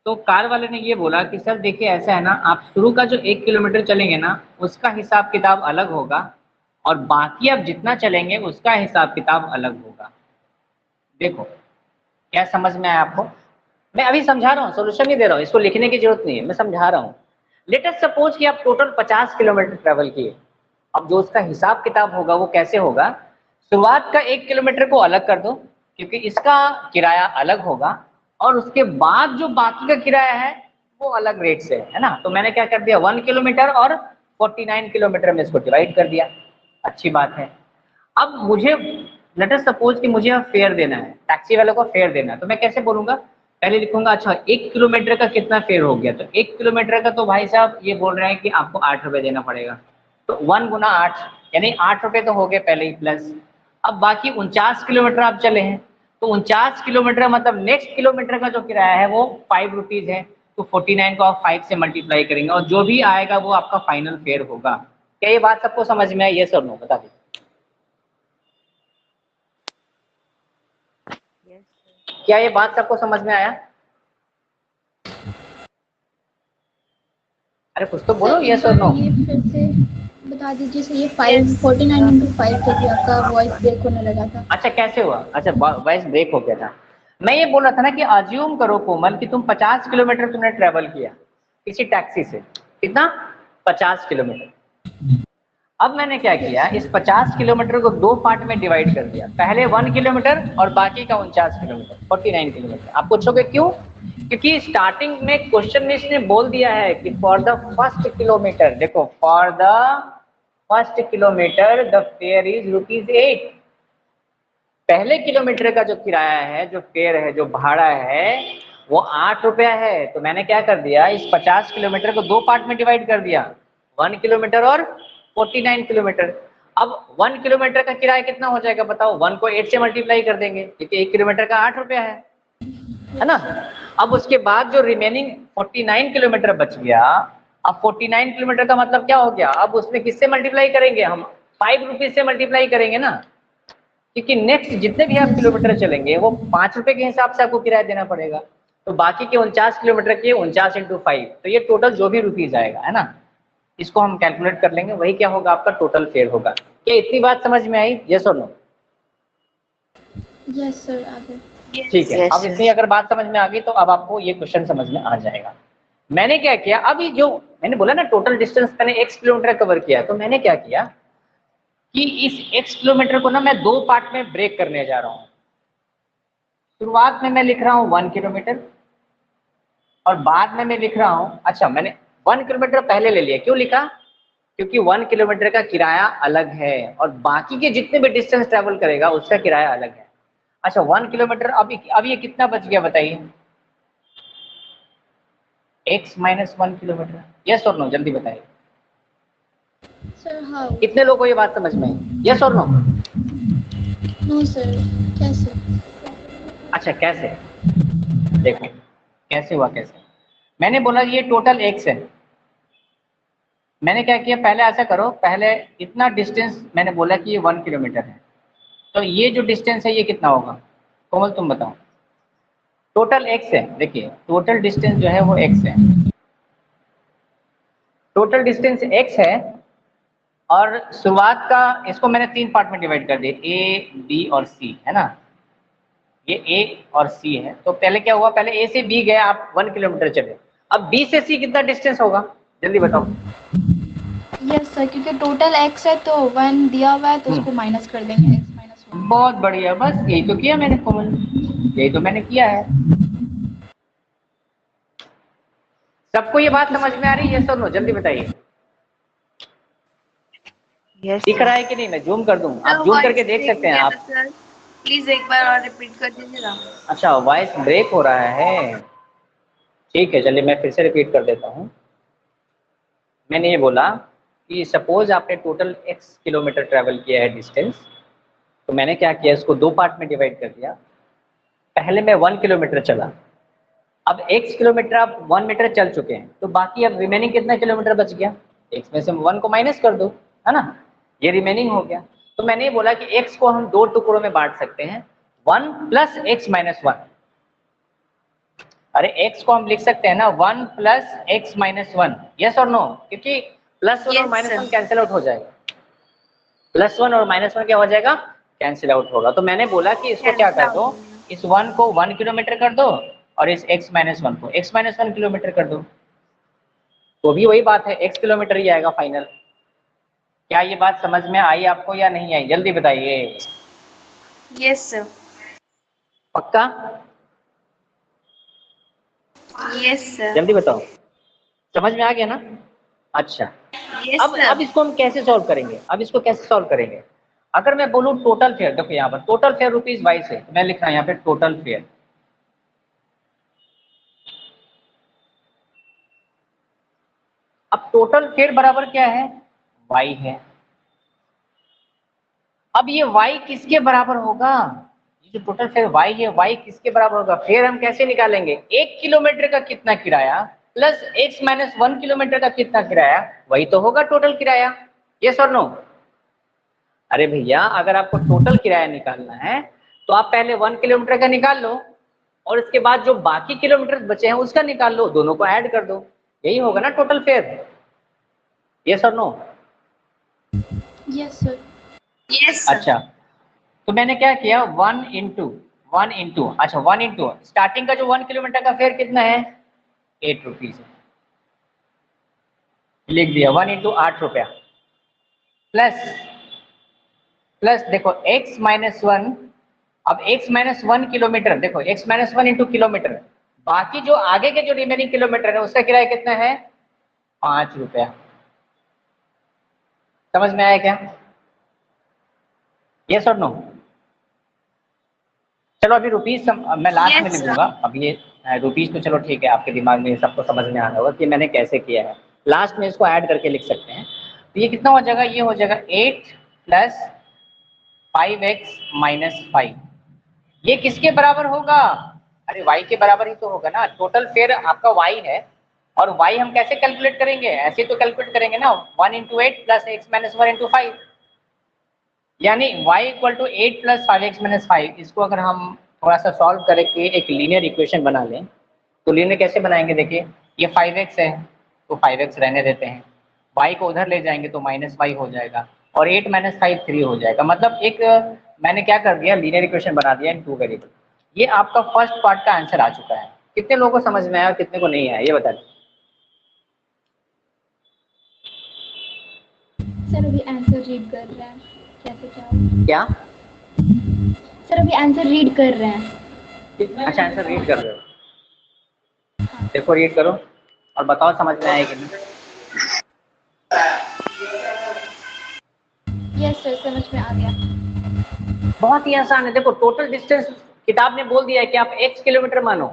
तो कार वाले ने ये बोला कि सर देखिए ऐसा है ना, आप शुरू का जो 1 किलोमीटर चलेंगे ना उसका हिसाब किताब अलग होगा, और बाकी आप जितना चलेंगे उसका हिसाब किताब अलग होगा। देखो क्या समझ में आया आपको? मैं अभी समझा रहा हूँ, सोल्यूशन नहीं दे रहा हूँ, इसको लिखने की जरूरत नहीं है, मैं समझा रहा हूँ। लेट अस सपोज कि आप टोटल 50 किलोमीटर ट्रेवल किए। अब जो उसका हिसाब किताब होगा वो कैसे होगा, शुरुआत का 1 किलोमीटर को अलग कर दो क्योंकि इसका किराया अलग होगा, और उसके बाद जो बाकी का किराया है वो अलग रेट से है ना। तो मैंने क्या कर दिया, 1 किलोमीटर और 49 किलोमीटर में इसको डिवाइड कर दिया। अच्छी बात है। अब मुझे लेट अस सपोज कि मुझे अब फेयर देना है, टैक्सी वाले को फेयर देना है, तो मैं कैसे बोलूंगा, पहले लिखूंगा अच्छा 1 किलोमीटर का कितना फेयर हो गया, तो 1 किलोमीटर का तो भाई साहब ये बोल रहे हैं कि आपको ₹8 देना पड़ेगा, तो 1 गुना 8 यानी ₹8 तो हो गए पहले ही प्लस। अब बाकी 49 किलोमीटर आप चले हैं, तो 49 किलोमीटर मतलब नेक्स्ट किलोमीटर का जो किराया है वो ₹5 है, तो 49 को आप 5 से मल्टीप्लाई करेंगे और जो भी आएगा वो आपका फाइनल फेयर होगा। क्या ये बात सबको समझ में आई? ये सब नो बता दीजिए। क्या ये बात सबको समझ में आया? अरे कुछ तो बोलो, यस और नो। ये फिर से बता दीजिए सर, ये 49 into 5 थे कि आपका वॉइस ब्रेक होने लगा था। अच्छा कैसे हुआ? अच्छा वॉइस ब्रेक हो गया था। मैं ये बोल रहा था ना कि अज्यूम करो कोमल कि तुम 50 किलोमीटर तुमने ट्रेवल किया किसी टैक्सी से, कितना, 50 किलोमीटर। अब मैंने क्या किया, इस 50 किलोमीटर को दो पार्ट में डिवाइड कर दिया, पहले 1 किलोमीटर और बाकी का 49 किलोमीटर, 49 किलोमीटर। आप पूछोगे क्यों? क्योंकि स्टार्टिंग में क्वेश्चन में इसने बोल दिया है कि फॉर द फर्स्ट किलोमीटर, देखो for the first kilometre the fair is ₹8। पहले किलोमीटर का जो किराया है, जो फेयर है, जो भाड़ा है, वो ₹8 है। तो मैंने क्या कर दिया, इस 50 किलोमीटर को दो पार्ट में डिवाइड कर दिया, 1 किलोमीटर और 49 किलोमीटर। अब 1 किलोमीटर का किराया कितना हो जाएगा बताओ? 1 को 8 से मल्टीप्लाई कर देंगे क्योंकि 1 किलोमीटर का ₹8 है ना। अब उसके बाद जो रिमेनिंग 49 किलोमीटर बच गया, अब 49 किलोमीटर का मतलब क्या हो गया, अब उसमें किससे मल्टीप्लाई करेंगे हम? ₹5 से मल्टीप्लाई करेंगे ना, क्योंकि नेक्स्ट जितने भी आप किलोमीटर चलेंगे वो ₹5 के हिसाब से आपको किराया देना पड़ेगा। तो बाकी के 49 किलोमीटर के 49 × 5, तो ये टोटल जो भी रुपीज आएगा, है ना, इसको हम कैलकुलेट कर लेंगे, वही क्या होगा, आपका टोटल फेयर होगा। क्या इतनी बात समझ में आई? यस और नो? यस सर, आगे। ठीक है, अब इतनी अगर बात समझ में आ गई तो अब आपको ये क्वेश्चन समझ में आ जाएगा। मैंने क्या किया, अभी जो मैंने बोला ना टोटल डिस्टेंस मैंने x किलोमीटर कवर किया, तो मैंने क्या किया कि इस x किलोमीटर को ना मैं दो पार्ट में ब्रेक करने जा रहा हूँ। शुरुआत में मैं लिख रहा हूँ 1 किलोमीटर और बाद में मैं लिख रहा हूँ, अच्छा मैंने 1 किलोमीटर पहले ले लिया, क्यों लिखा? क्योंकि 1 किलोमीटर का किराया अलग है और बाकी के जितने भी डिस्टेंस ट्रेवल करेगा उसका किराया अलग है। अच्छा 1 किलोमीटर, अब ये कितना बच गया बताइए? x - 1 kilometre. यस और नो, जल्दी बताइए। Sir how? कितने लोगों को ये बात समझ में आई? यस और नो? नो सर, कैसे? अच्छा कैसे, देखो कैसे हुआ, कैसे? मैंने बोला ये टोटल x है, मैंने क्या किया, पहले ऐसा करो, पहले इतना डिस्टेंस मैंने बोला कि ये 1 किलोमीटर है, तो ये जो डिस्टेंस है ये कितना होगा? कोमल तुम बताओ। टोटल x है, देखिए टोटल डिस्टेंस जो है वो x है, टोटल डिस्टेंस x है। और शुरुआत का, इसको मैंने 3 पार्ट में डिवाइड कर दिया, a, b और c, है ना, ये a और c है। तो पहले क्या हुआ, पहले a से b गए आप 1 किलोमीटर चले, अब b से c कितना डिस्टेंस होगा, जल्दी बताओ। यस सर, क्योंकि टोटल x है तो 1 दिया हुआ है तो उसको माइनस कर देंगे, x - 1। बहुत बढ़िया, बस यही तो किया मैंने कोमल, यही तो मैंने किया है। सबको ये बात समझ में आ रही है? यस और नो, जल्दी बताइए। दिख रहा है कि नहीं? मैं जूम कर दूं, आप जूम करके देख सकते हैं आप। प्लीज एक बार और रिपीट कर दीजिएगा। अच्छा वॉइस ब्रेक हो रहा है, ठीक है चलिए मैं फिर से रिपीट कर देता हूँ। मैंने ये बोला कि सपोज आपने टोटल x किलोमीटर ट्रेवल किया है डिस्टेंस, तो मैंने क्या किया, इसको दो पार्ट में डिवाइड कर दिया। पहले मैं 1 किलोमीटर चला, अब x किलोमीटर आप 1 मीटर चल चुके हैं, तो बाकी अब रिमेनिंग कितना किलोमीटर बच गया, x में से 1 को माइनस कर दो, है ना, ये रिमेनिंग हो गया। तो मैंने ये बोला कि x को हम दो टुकड़ों में बांट सकते हैं, 1 + x - 1। अरे x को हम लिख सकते हैं ना 1 + x - 1, यस और नो, क्योंकि +1 और -1 कैंसिल आउट हो जाएगा, +1 और -1 क्या हो जाएगा, कैंसिल आउट होगा। तो मैंने बोला कि इसको क्या कर दो, इस 1 को 1 किलोमीटर कर दो और इस x - 1 को x - 1 किलोमीटर कर दो, तो भी वही बात है, x किलोमीटर ही आएगा फाइनल। क्या ये बात समझ में आई आपको या नहीं आई, जल्दी बताइए। Yes sir. पक्का? Yes sir. जल्दी बताओ, समझ में आ गया ना? अच्छा अब इसको हम कैसे सॉल्व करेंगे, अब इसको कैसे सॉल्व करेंगे? अगर मैं बोलूं टोटल फेयर, देखो यहाँ पर टोटल फेयर ₹22 है, मैं लिख रहा हूँ यहाँ पे टोटल फेयर। अब टोटल फेयर बराबर क्या है, y है। अब ये y किसके बराबर होगा, ये जो टोटल फेयर y है, y किसके बराबर होगा? फेयर हम कैसे निकालेंगे, 1 किलोमीटर का कितना किराया प्लस x - 1 किलोमीटर का कितना किराया, वही तो होगा टोटल किराया। यस और नो? अरे भैया अगर आपको टोटल किराया निकालना है तो आप पहले 1 किलोमीटर का निकाल लो और इसके बाद जो बाकी किलोमीटर बचे हैं उसका निकाल लो, दोनों को ऐड कर दो, यही होगा ना टोटल फेयर। यस और नो? Yes sir. यस अच्छा तो मैंने क्या किया, 1 × 1 इंटू, अच्छा 1 इंटू स्टार्टिंग का जो 1 किलोमीटर का फेयर कितना है 8 रुपीज है, लिख दिया 1 इंटू 8 रुपया प्लस प्लस देखो x माइनस वन, अब x माइनस 1 किलोमीटर, देखो x माइनस 1 इंटू किलोमीटर, बाकी जो आगे के जो रिमेनिंग किलोमीटर है उसका किराया कितना है 5 रुपया। समझ में आया क्या? यस और नो? चलो अभी रुपीज मैं लास्ट में Yes, sir. लिखूंगा, अब ये रुपीज तो चलो ठीक है, आपके दिमाग में सबको समझ में आ रहा होगा कि मैंने कैसे किया है, लास्ट में इसको ऐड करके लिख सकते हैं। तो ये कितना हो जाएगा, ये हो जाएगा 8 प्लस 5x माइनस 5, ये किसके बराबर होगा, अरे y के बराबर ही तो होगा ना, टोटल फेयर आपका y है, और y हम कैसे कैलकुलेट करेंगे, ऐसे तो कैलकुलेट करेंगे ना 1 into 8 plus x minus 1 into 5, यानी y equal to 8 plus 5x minus 5। इसको अगर हम थोड़ा सा सॉल्व करके एक लीनियर इक्वेशन बना लें, तो लीनियर कैसे बनाएंगे, देखिए ये 5x है तो 5x रहने देते हैं, y को उधर ले जाएंगे तो माइनस वाई हो जाएगा, और 8 माइनस 5 3 हो जाएगा, मतलब एक मैंने क्या कर दिया, लीनियर इक्वेशन बना दिया इन 2 वेरिएबल। ये आपका फर्स्ट पार्ट का आंसर आ चुका है। कितने लोगों को समझ में आया और कितने को नहीं आया ये बता दीजिए। सर अभी आंसर रीड कर रहे हैं, कैसे क्या होगा? क्या? सर अभी आंसर रीड कर रहे हैं। अच्छा आंसर रीड कर रहे हो, देखो रीड करो और बताओ समझ में आया कि नहीं। यस सर, समझ में आ गया। बहुत ही आसान है, देखो टोटल डिस्टेंस किताब ने बोल दिया है कि आप x किलोमीटर मानो,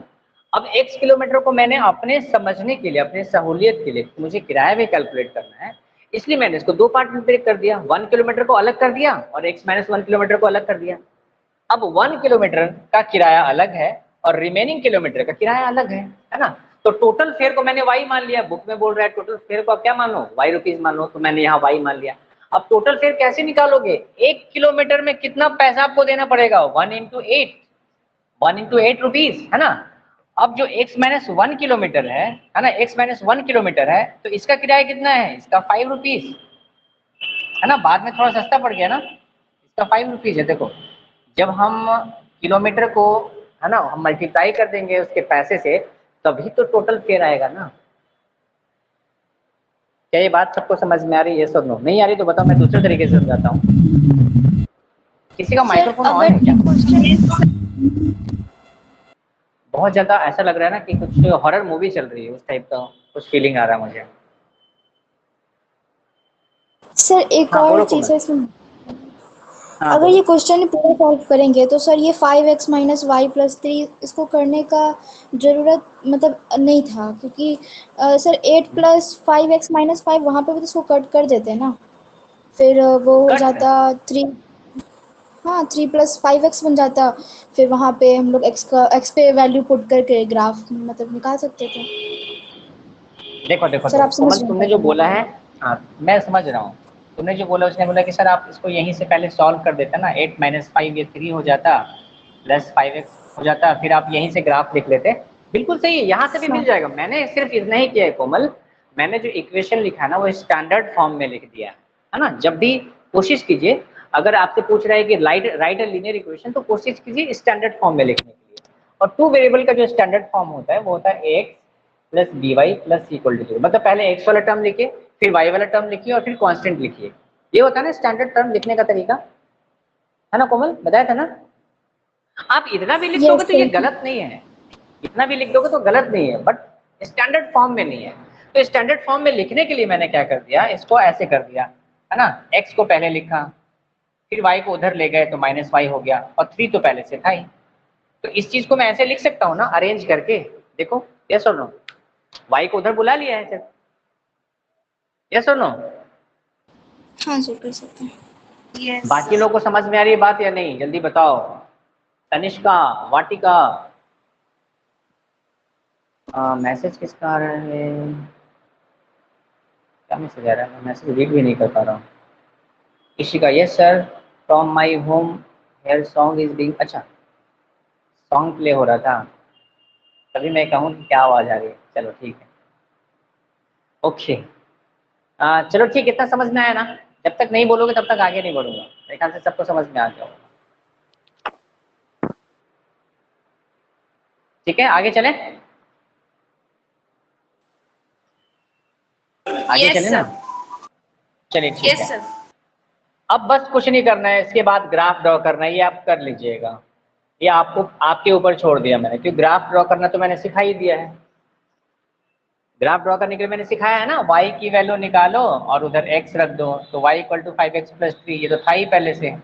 अब x किलोमीटर को मैंने अपने समझने के लिए, अपने सहूलियत के लिए, मुझे किराया भी कैलकुलेट करना है, इसलिए मैंने इसको 2 पार्ट में ब्रेक कर दिया, 1 किलोमीटर को अलग कर दिया और x माइनस 1 किलोमीटर को अलग कर दिया। अब 1 किलोमीटर का किराया अलग है और रिमेनिंग किलोमीटर का किराया अलग है ना, तो टोटल फेयर को मैंने y मान लिया, बुक में बोल रहा है टोटल फेयर को आप क्या मान लो, y रुपीज मान लो, तो मैंने यहाँ y मान लिया। अब टोटल फेयर कैसे निकालोगे, 1 किलोमीटर में कितना पैसा आपको देना पड़ेगा, 1 इंटू 8 रुपीज है ना। अब जो x माइनस 1 किलोमीटर है ना, x माइनस 1 किलोमीटर है तो इसका किराया कितना है, इसका 5 रुपीज है ना, बाद में थोड़ा सस्ता पड़ गया ना, इसका 5 रुपीज है। देखो जब हम किलोमीटर को है ना हम मल्टीप्लाई कर देंगे उसके पैसे से, तभी तो टोटल फेयर आएगा ना। क्या ये बात सबको समझ में आ रही है, सब नो? नहीं आ रही तो बताओ, मैं दूसरे तरीके से समझाता हूँ। किसी का सर माइक्रोफोन ऑन अगर है क्या? क्वेश्चन बहुत ज्यादा ऐसा लग रहा है ना कि कुछ हॉरर मूवी चल रही है, उस टाइप का कुछ फीलिंग आ रहा है मुझे। सर एक हाँ और बोलो चीज़ कोमल। है इसमें, हाँ अगर बोलो। ये क्वेश्चन पूरा सॉल्व करेंगे तो सर ये 5x माइनस वाई प्लस 3 इसको करने का ज़रूरत मतलब नहीं था, क्योंकि सर 8 प्लस 5x माइनस 5 वहाँ पे भी तो इसको कट कर देते हैं ना, फिर वो हो कट जाता 3, हाँ 3 प्लस 5x बन जाता, फिर वहाँ पे हम लोग x पे वैल्यू पुट करके ग्राफ मतलब निकाल सकते थे। देखो देखो सर देखो आप समझ कोमल, रहे तुमने हैं जो क्या कहना बोला चाह है, रहे हैं? हाँ मैं समझ रहा हूँ, तुमने जो बोला उसने बोला कि सर आप इसको यहीं से पहले सॉल्व कर देता ना, 8 माइनस 5 ये 3 हो जाता प्लस 5x हो जाता, फिर आप यहीं से ग्राफ लिख लेते। बिल्कुल सही है, यहाँ से भी मिल हाँ जाएगा, मैंने सिर्फ इतना ही किया है कोमल, मैंने जो इक्वेशन लिखा है ना वो स्टैंडर्ड फॉर्म में लिख दिया है ना। जब भी कोशिश कीजिए, अगर आपसे पूछ रहा है कि राइट अ लीनियर इक्वेशन, तो कोशिश कीजिए स्टैंडर्ड फॉर्म में लिखने के लिए, और 2 वेरिएबल का जो स्टैंडर्ड फॉर्म होता है वो होता है x plus D y plus equal to 0, मतलब पहले x वाला टर्म लिखिए, फिर y वाला टर्म लिखिए और फिर कांस्टेंट लिखिए। ये होता है ना स्टैंडर्ड टर्म लिखने का तरीका, है ना कोमल, बताया था ना। आप इतना भी लिख दोगे यस तो ये सर। गलत नहीं है, इतना भी लिख दोगे तो गलत नहीं है, बट स्टैंडर्ड फॉर्म में नहीं है। तो स्टैंडर्ड फॉर्म में लिखने के लिए मैंने क्या कर दिया, इसको ऐसे कर दिया है ना, x को पहले लिखा, फिर y को उधर ले गए तो माइनस वाई हो गया, और 3 तो पहले से था ही, तो इस चीज को मैं ऐसे लिख सकता हूँ ना अरेंज करके। देखो यस और नो, y को उधर बुला लिया है सिर्फ, यस और नो। हाँ सर कर सकते हैं। Yes. बाकी लोग को समझ में आ रही है बात या नहीं, जल्दी बताओ। तनिष्का, वाटिका, मैसेज किसका आ रहा है, क्या मैसेज आ रहा है, मैं मैसेज रीड भी नहीं कर पा रहा हूँ। Ishika, yes sir from my home here song is being, अच्छा सॉन्ग प्ले हो रहा था, तभी मैं कहूँ कि क्या आवाज आ रही है, चलो ठीक है ओके। चलो ठीक, इतना समझ में आया ना, जब तक नहीं बोलोगे तब तक आगे नहीं बढ़ूंगा, मेरे ख्याल से सबको समझ में आ गया होगा। ठीक है, आगे चले, आगे यस चले ना, सर। चलिए ठीक यस है। सर। अब बस कुछ नहीं करना है, इसके बाद ग्राफ ड्रॉ करना है, ये आप कर लीजिएगा, ये आपको आपके ऊपर छोड़ दिया मैंने, क्योंकि ग्राफ ड्रॉ करना तो मैंने सिखा ही दिया है। ग्राफ ड्रॉ करने के लिए मैंने सिखाया है ना, y की वैल्यू निकालो और उधर x रख दो, तो y equal to 5x plus 3, ये तो था ही पहले से।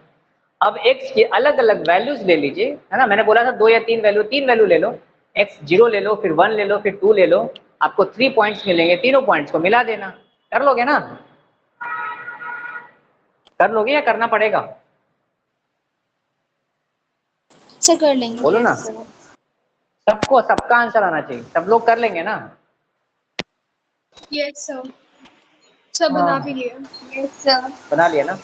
अब x की अलग अलग वैल्यूज ले लीजिए, है ना, मैंने बोला था 2 या 3 वैल्यू, 3 वैल्यू ले लो, x 0 ले लो, फिर 1 ले लो, फिर 2 ले लो, आपको 3 पॉइंट्स मिलेंगे, तीनों पॉइंट्स को मिला देना। कर लोगे ना, कर लोगे या करना पड़ेगा? सर कर लेंगे। बोलो ना, यस सर। सबको सबका आंसर आना चाहिए, सब लोग कर लेंगे ना? Yes sir. सब बना भी लिया। Yes sir. बना लिया ना,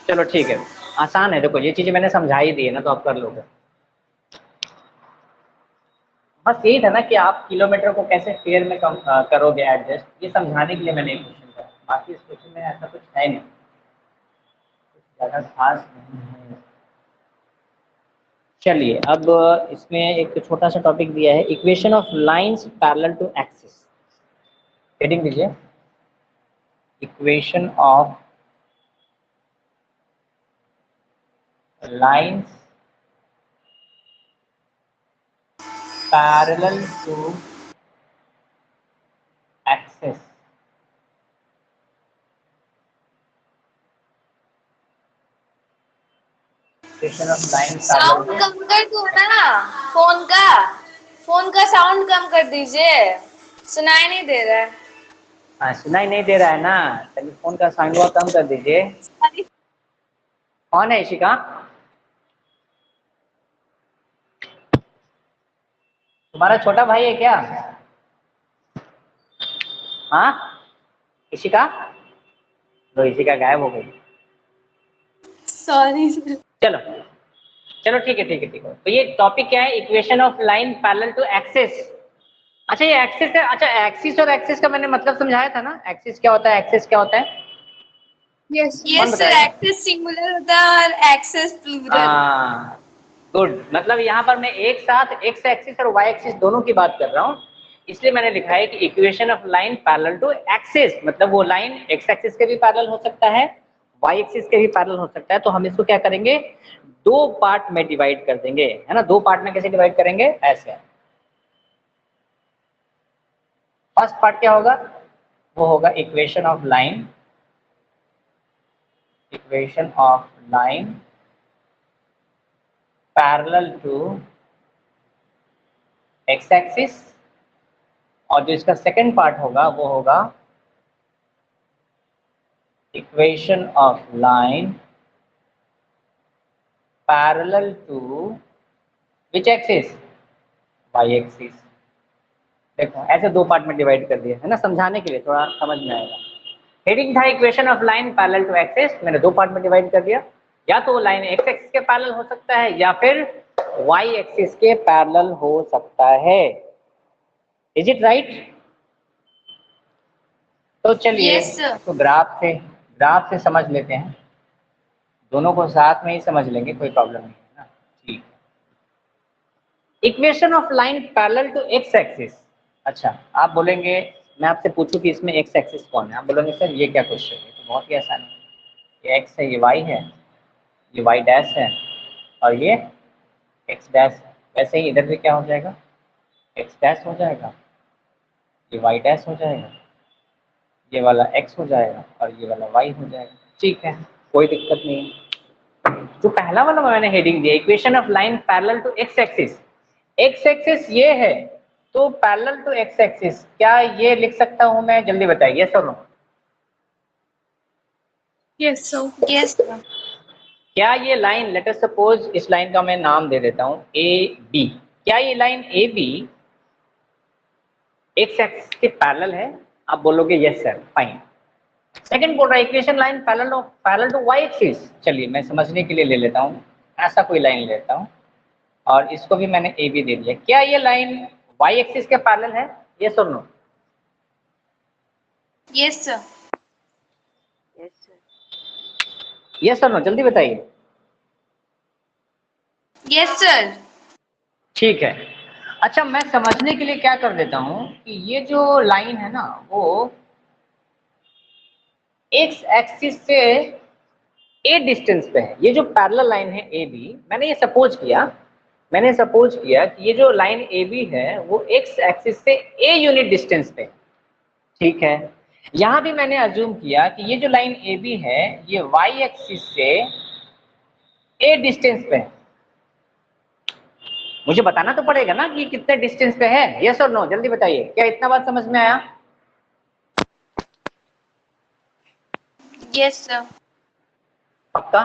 चलो ठीक है, आसान है, देखो ये चीजें मैंने समझा ही दी है ना, तो आप कर लोगे। बस यही था ना कि आप किलोमीटर को कैसे फेयर में कम करोगे एडजस्ट, ये समझाने के लिए मैंने एक क्वेश्चन करा, बाकी इस क्वेश्चन में ऐसा कुछ है नहीं, कुछ ज़्यादा खास नहीं है। चलिए अब इसमें एक छोटा सा टॉपिक दिया है, equation of lines parallel to axis, heading दीजिए, equation of lines parallel to axis. Equation of line parallel sound to, कम कर दो ना फोन का। फोन का साउंड कम कर दीजिए, सुनाई नहीं दे रहा है। हाँ सुनाई नहीं दे रहा है ना, चलिए फोन का साउंड कम कर दीजिए। कौन है इशिका? तुम्हारा छोटा भाई है क्या? हाँ इशिका, तो इशिका गायब हो गई। सॉरी। चलो चलो ठीक है ठीक है ठीक है, तो ये टॉपिक क्या है, equation of line parallel to axis. अच्छा ये एक्सिस है, अच्छा एक्सिस और एक्सिस का मैंने मतलब समझाया था ना, एक्सिस क्या होता है, एक्सिस क्या होता है, यस कौन सर, बताएगा? एक्सेस सिंगुलर होता है और एक्सेस प्लूरल। हाँ गुड, मतलब यहाँ पर मैं एक साथ एक्स एक्सिस और वाई एक्सिस दोनों की बात कर रहा हूँ, इसलिए मैंने लिखा है कि equation of line parallel to axis, मतलब वो लाइन एक्स एक्सिस के भी पैरेलल हो सकता है, वाई एक्सिस के भी पैरेलल हो सकता है, तो हम इसको क्या करेंगे, दो पार्ट में डिवाइड कर देंगे, है ना, दो पार्ट में कैसे डिवाइड करेंगे, ऐसे। फर्स्ट पार्ट क्या होगा, वो होगा equation of line, equation of line parallel to x axis, और जो इसका सेकंड पार्ट होगा वो होगा equation of line parallel to which axis, y axis. देखो ऐसे दो पार्ट में डिवाइड कर दिया है ना, समझाने के लिए थोड़ा समझ में आएगा। हेडिंग था equation of line parallel to axis, मैंने दो पार्ट में डिवाइड कर दिया, या तो लाइन एक्स एक्सिस के पैरेलल हो सकता है या फिर वाई एक्सिस के पैरेलल हो सकता है। Is it right? तो चलिए यस सर। इसको ग्राफ से समझ लेते हैं, दोनों को साथ में ही समझ लेंगे, कोई प्रॉब्लम नहीं है ना। ठीक, equation of line parallel to x axis. अच्छा आप बोलेंगे, मैं आपसे पूछूं कि इसमें एक्स एक्सिस कौन है, आप बोलेंगे सर ये क्या क्वेश्चन है, तो बहुत ही आसान है, ये एक्स है, ये वाई है, ये वाई डैश है, और ये एक्स डैश है। वैसे ही इधर भी क्या हो जाएगा, एक्स डैश हो जाएगा, ये वाई डैश हो जाएगा, ये वाला एक्स हो जाएगा और ये वाला वाई हो जाएगा। ठीक है, कोई दिक्कत नहीं है। जो पहला वाला मैंने हेडिंग दिया, equation of line parallel to x axis, x axis ये है, तो पैरेलल टू एक्स एक्सिस क्या ये लिख सकता हूं मैं, जल्दी बताइए, यस और no? Yes sir. Yes sir. क्या ये लाइन, लेट अस सपोज इस लाइन का मैं नाम दे देता हूं ए बी, क्या ये line A B x axis के पैरेलल है? आप बोलोगे यस सर, फाइन। सेकंड बोल रहा है equation line parallel to y axis, चलिए मैं समझने के लिए ले लेता हूँ, ऐसा कोई लाइन लेता हूँ और इसको भी मैंने ए बी दे दिया, क्या ये लाइन वाई एक्सिस के पैरेलल है, यस और नो? Yes sir. यस और नो, जल्दी बताइए। यस सर। ठीक है, अच्छा, मैं समझने के लिए क्या कर देता हूँ कि ये जो लाइन है ना वो एक्स एक्सिस से ए डिस्टेंस पे है। ये जो पैरेलल लाइन है ए बी, मैंने सपोज किया कि ये जो लाइन ए बी है वो एक्स एक्सिस से ए यूनिट डिस्टेंस पे, ठीक है। यहाँ भी मैंने अज्यूम किया कि ये जो लाइन ए बी है ये वाई एक्सिस से ए डिस्टेंस पे है। मुझे बताना तो पड़ेगा ना कि कितने डिस्टेंस पे है, यस और नो, जल्दी बताइए। क्या इतना बात समझ में आया? Yes sir. पक्का?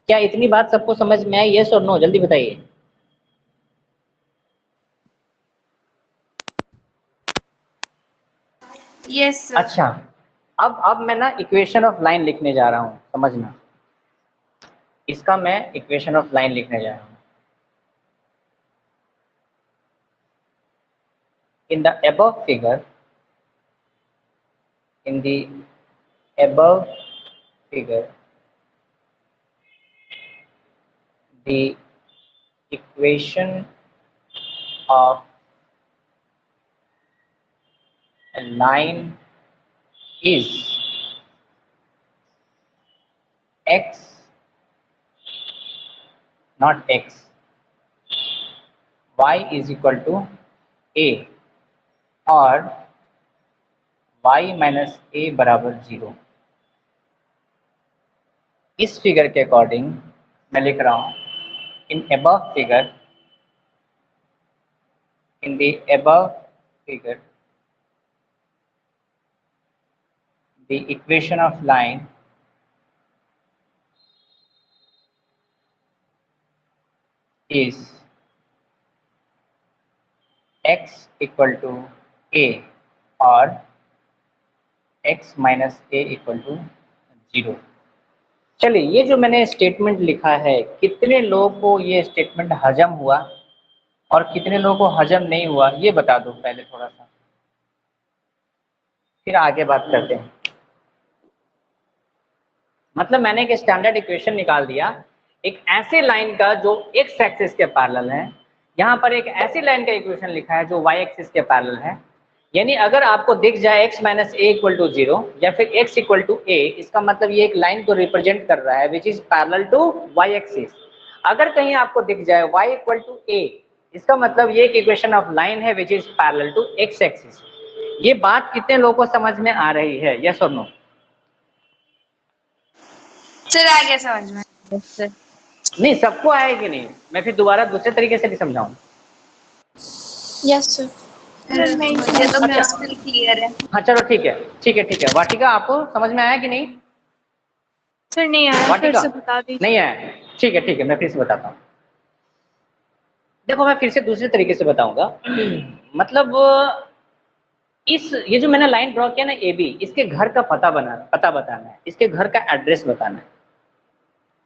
क्या इतनी बात सबको समझ में आई, यस और नो, जल्दी बताइए। Yes sir. अच्छा, अब मैं ना इक्वेशन ऑफ लाइन लिखने जा रहा हूँ, समझना। इसका मैं इक्वेशन ऑफ लाइन लिखने जा रहा हूँ। In the above figure, the equation of a line is x, not x, y is equal to a और y माइनस a बराबर 0। इस फिगर के अकॉर्डिंग मैं लिख रहा हूँ in the above figure the equation of line is x equal to a और x minus a equal to 0। चलिए, ये जो मैंने स्टेटमेंट लिखा है, कितने लोगों को ये स्टेटमेंट हजम हुआ और कितने लोगों को हजम नहीं हुआ, ये बता दो पहले थोड़ा सा, फिर आगे बात करते हैं। मतलब मैंने एक स्टैंडर्ड इक्वेशन निकाल दिया एक ऐसे लाइन का जो एक्स एक्सिस के पैरेलल है। यहाँ पर एक ऐसी लाइन का इक्वेशन लिखा है जो वाई एक्सिस के पैरेलल है। यानी अगर आपको दिख जाए x minus a equal to 0 या फिर x इक्वल टू a, इसका मतलब ये एक लाइन को रिप्रेजेंट कर रहा है which is parallel to y axis. अगर कहीं आपको दिख जाए y इक्वल टू a, इसका मतलब ये एक इक्वेशन ऑफ लाइन है which is parallel to x axis. ये बात कितने लोगों को समझ में आ रही है, यस और नो? सर आ गया समझ में। सर नहीं, सबको आएगी नहीं, मैं फिर दोबारा दूसरे तरीके से भी समझाऊं। Yes sir. मुझे तो क्रिस्टल क्लियर है। हाँ चलो ठीक है। वाटिका, आपको समझ में आया कि नहीं? सर नहीं आया, फिर वाटिका से बता दीजिए। नहीं आया? ठीक है, मैं फिर से बताता हूँ। देखो, मैं फिर से दूसरे तरीके से बताऊंगा। मतलब ये जो मैंने लाइन ड्रॉ किया ना ए बी, इसके घर का पता बताना है, इसके घर का एड्रेस बताना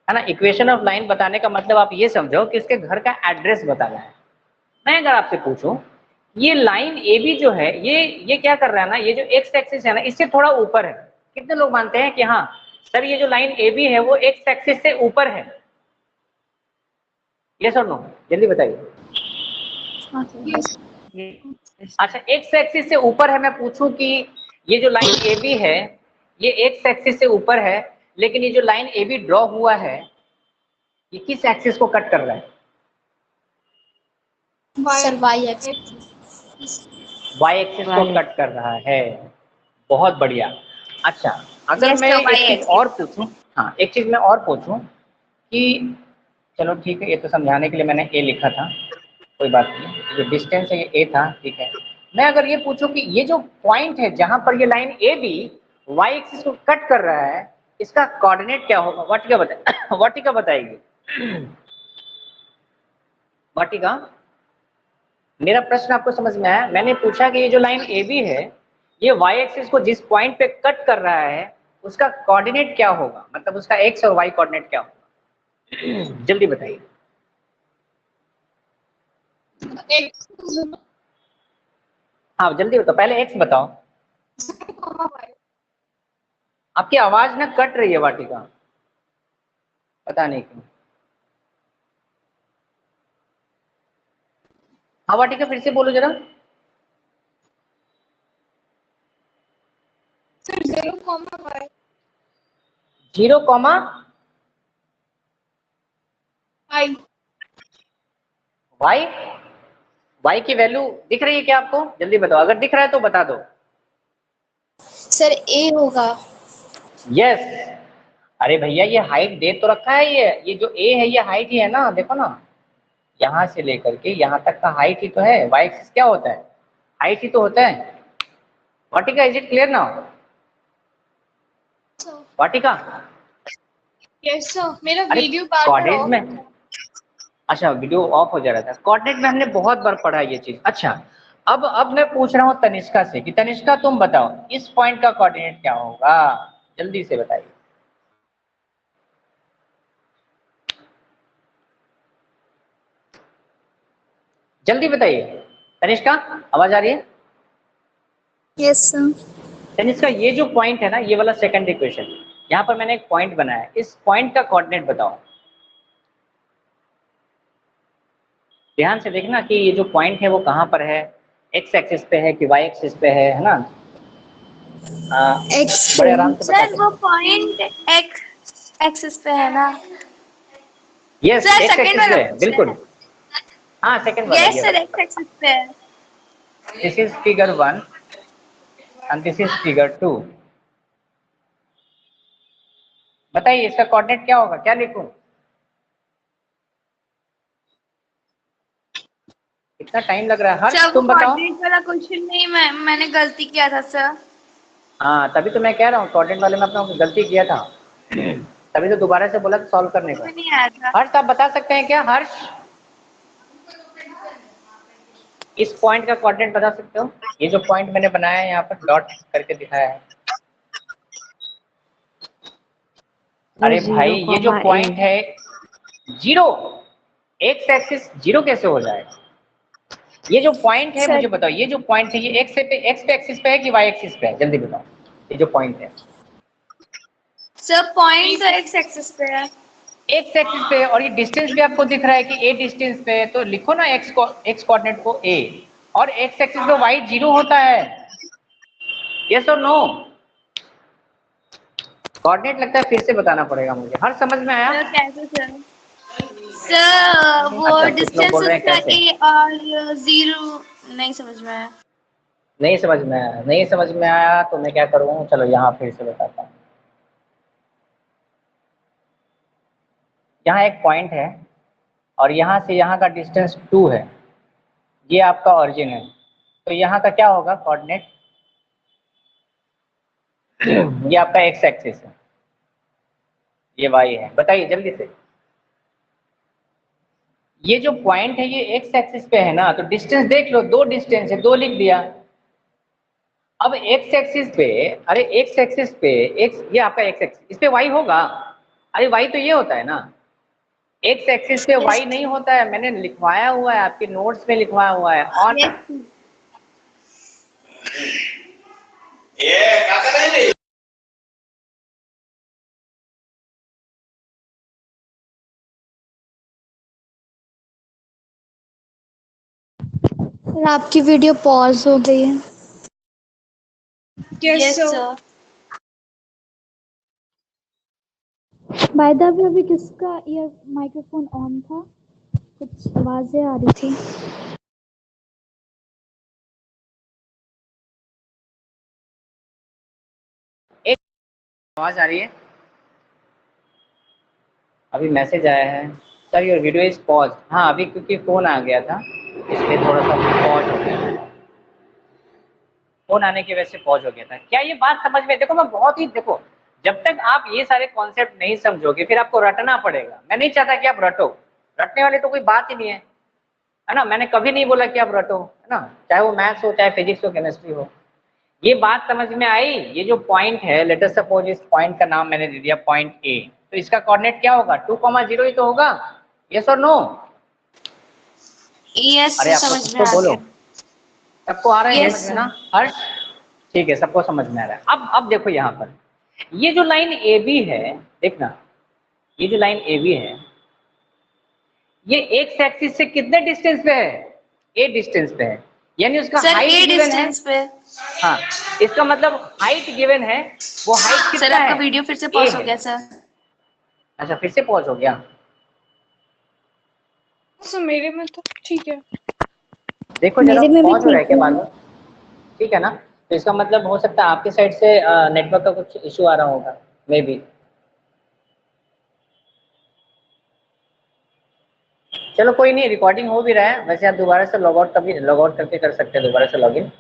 है ना। इक्वेशन ऑफ लाइन बताने का मतलब आप ये समझो कि इसके घर का एड्रेस बताना है। मैं अगर आपसे पूछूं ये लाइन ए बी जो है ये क्या कर रहा है ना, ये जो एक्स एक्सिस है ना इससे थोड़ा ऊपर है। कितने लोग मानते हैं कि हाँ सर ये जो लाइन ए बी है वो एक्स एक्सिस से ऊपर है, यस और नो, जल्दी बताइए। अच्छा, एक्स एक्सिस से ऊपर है। मैं पूछूं कि ये जो लाइन ए बी है ये एक्स एक्सिस से ऊपर है, लेकिन ये जो लाइन ए बी ड्रॉ हुआ है ये किस एक्सिस को कट कर रहा है? Sir y axis. Y axis को कट कर रहा है। बहुत बढ़िया। अच्छा, अगर Yes, मैं तो एक Y चीज axis। और पूछूं, हाँ एक चीज मैं और पूछूं कि चलो ठीक है, ये तो समझाने के लिए मैंने ए लिखा था, कोई बात नहीं, जो डिस्टेंस है ये ए था, ठीक है। मैं अगर ये पूछूं कि ये जो पॉइंट है जहां पर ये line A B y axis को कट कर रहा है, इसका कोऑर्डिनेट क्या होगा? वाटिका बताएगी। वाटिका, मेरा प्रश्न आपको समझ में आया? मैंने पूछा कि ये जो लाइन ए बी है ये वाई एक्सिस को जिस पॉइंट पे कट कर रहा है उसका कोऑर्डिनेट क्या होगा, मतलब उसका एक्स और वाई कोऑर्डिनेट क्या होगा? जल्दी बताइए। हाँ जल्दी बताओ, पहले एक्स बताओ। आपकी आवाज ना कट रही है वाटिका, पता नहीं क्यों। हाँ वाटिका फिर से बोलो जरा। Sir 0,5 0, I y. वाई की वैल्यू दिख रही है क्या आपको? जल्दी बताओ, अगर दिख रहा है तो बता दो। सर ए होगा। यस। अरे भैया ये हाइट दे तो रखा है, ये जो ए है ये हाइट ही है ना, देखो ना, यहाँ से लेकर के यहाँ तक का हाइट ही तो है। वाई एक्सिस क्या होता है? हाइट ही तो होता है। Vatika is it clear now? Vatika yes sir, मेरा अरे वीडियो बार बार कोऑर्डिनेट ऑफ में, अच्छा वीडियो ऑफ हो जा रहा था। कोऑर्डिनेट में हमने बहुत बार पढ़ा ये चीज। अच्छा अब मैं पूछ रहा हूँ तनिष्का से कि तनिष्का तुम बताओ इस पॉइंट का कोऑर्डिनेट क्या होगा, जल्दी से बताइए। जल्दी बताइए तनिष्का, आवाज आ रही है? Yes sir. तनिष्का ये जो पॉइंट है ना, ये वाला सेकंड इक्वेशन, यहाँ पर मैंने एक पॉइंट बनाया है, इस पॉइंट का कोऑर्डिनेट बताओ। ध्यान से देखना कि ये जो पॉइंट है वो कहाँ पर है, एक्स एक्सिस पे है कि वाई एक्सिस पे है ना? एक्स बड़े आराम से बता सर वो सकते। पॉइंट एक्स एक्सिस पे है ना? Yes sir x second axis वाला पे है, पूछ रहे बिल्कुल। हैं। हाँ सेकंड वाला यस ये सर, वाला। एक्स एक्सिस पे है। This is figure 1 and this is figure 2। बताइए इसका कोऑर्डिनेट क्या होगा, क्या लिखूं? इतना टाइम लग रहा है, हर्ष सर वो तुम बताओ। कोऑर्डिनेट वाला क्वेश्चन नहीं, मैंने गलती किया था सर। हाँ तभी तो मैं कह रहा हूँ कोऑर्डिनेट वाले में अपना गलती किया था, तभी तो दोबारा से बोला सॉल्व करने को। मुझे नहीं आया था। हर्ष आप बता सकते हैं क्या? हर्ष इस पॉइंट का कोऑर्डिनेट बता सकते हो? ये जो पॉइंट मैंने बनाया है यहाँ पर डॉट करके दिखाया है। अरे भाई ये जो पॉइंट है 0, एक्स एक्सिस 0 कैसे हो जाएगा? ये जो पॉइंट है सर मुझे बताओ, ये जो पॉइंट है ये एक्स पे एक्सिस पे है कि वाई एक्सिस पे है? जल्दी बताओ। ये जो पॉइंट है सर पॉइंट तो एक्स एक्सिस पे है। एक्स एक्सिस पे है और ये डिस्टेंस भी आपको दिख रहा है कि ए डिस्टेंस पे है, तो लिखो ना एक्स कोऑर्डिनेट को ए, और एक्स एक्सिस पे वाई 0 होता है। यस और नो? कोऑर्डिनेट लगता है फिर से बताना पड़ेगा मुझे। हर समझ में आया? सर कैसे सर? सर वो अच्छा कुछ लोग डिस्टेंस बोल रहे हैं उसका कैसे। ए और 0 नहीं समझ में आया। नहीं समझ में आया, नहीं समझ में आया तो मैं क्या करूँ, चलो यहाँ फिर से बताता हूँ। यहाँ एक पॉइंट है और यहाँ से यहाँ का डिस्टेंस 2 है, ये आपका ओरिजिन है, तो यहाँ का क्या होगा कोऑर्डिनेट? ये आपका एक्स एक्सिस है, ये वाई है। बताइए जल्दी से। ये जो पॉइंट है ये एक्स एक्सिस पे है ना, तो डिस्टेंस देख लो, 2 डिस्टेंस है, 2 लिख दिया। अब एक्स एक्सिस पे, अरे एक्स एक्सिस पे एक्स, ये आपका एक्स एक्सिस, इस पे वाई होगा? अरे वाई तो ये होता है ना, एक्स एक्सिस पे वाई नहीं होता है, मैंने लिखवाया हुआ है, आपके नोट्स में लिखवाया हुआ है ऑन। ये क्या कर रहे हैं? सर आपकी वीडियो पॉज हो गई है। Yes sir. Sir. By the way अभी किसका ये माइक्रोफोन ऑन था? कुछ आवाजें आ रही थी। एक आवाज आ रही है, अभी मैसेज आया है sir your video is pause. हाँ अभी क्योंकि फोन आ गया था इसलिए थोड़ा सा पॉज हो गया, फोन आने की वजह से पॉज हो गया था। क्या ये बात समझ में? देखो मैं बहुत ही, देखो जब तक आप ये सारे कॉन्सेप्ट नहीं समझोगे फिर आपको रटना पड़ेगा। मैं नहीं चाहता कि आप रटो, रटने वाली तो कोई बात ही नहीं है ना? मैंने कभी नहीं बोला कि आप रटो, है ना? चाहे वो मैथ्स हो, चाहे फिजिक्स हो, केमिस्ट्री हो। ये बात समझ में आई? ये जो पॉइंट है, लेट अस सपोज इस पॉइंट का नाम मैंने दे दिया पॉइंट ए, तो इसका कोऑर्डिनेट क्या होगा? 2,0 ही तो होगा। यस और नो? यस अरे आपको समझ में सबको आ बोलो, गया। सबको आ रहा है यस समझ में ना? हर्ष ठीक है, सबको समझ में आ रहा है। अब देखो यहाँ पर ये जो लाइन ए बी है, देखना ये जो लाइन ए बी है ये एक्स एक्सिस से कितने डिस्टेंस पे है? ए डिस्टेंस पे है, यानी उसका सर हाइट ए गिवन है। डिस्टेंस पे। हाँ, इसका मतलब हाइट गिवन है, वो हाइट सर कितना आपका है? वीडियो फिर से ए पॉज हो है। गया सर। अच्छा, फिर से पॉज हो गया। सर मेरे में तो ठीक है। देखो जरा मेरे में भी पॉज हो रहा है ठीक क्या है। बार बार? ठीक है ना? तो इसका मतलब हो सकता है आपके साइड से नेटवर्क का कुछ इशू आ रहा होगा, मे बी। चलो कोई नहीं, रिकॉर्डिंग हो भी रहा है। वैसे आप दोबारा से लॉग आउट करके कर सकते हैं, दोबारा से log in,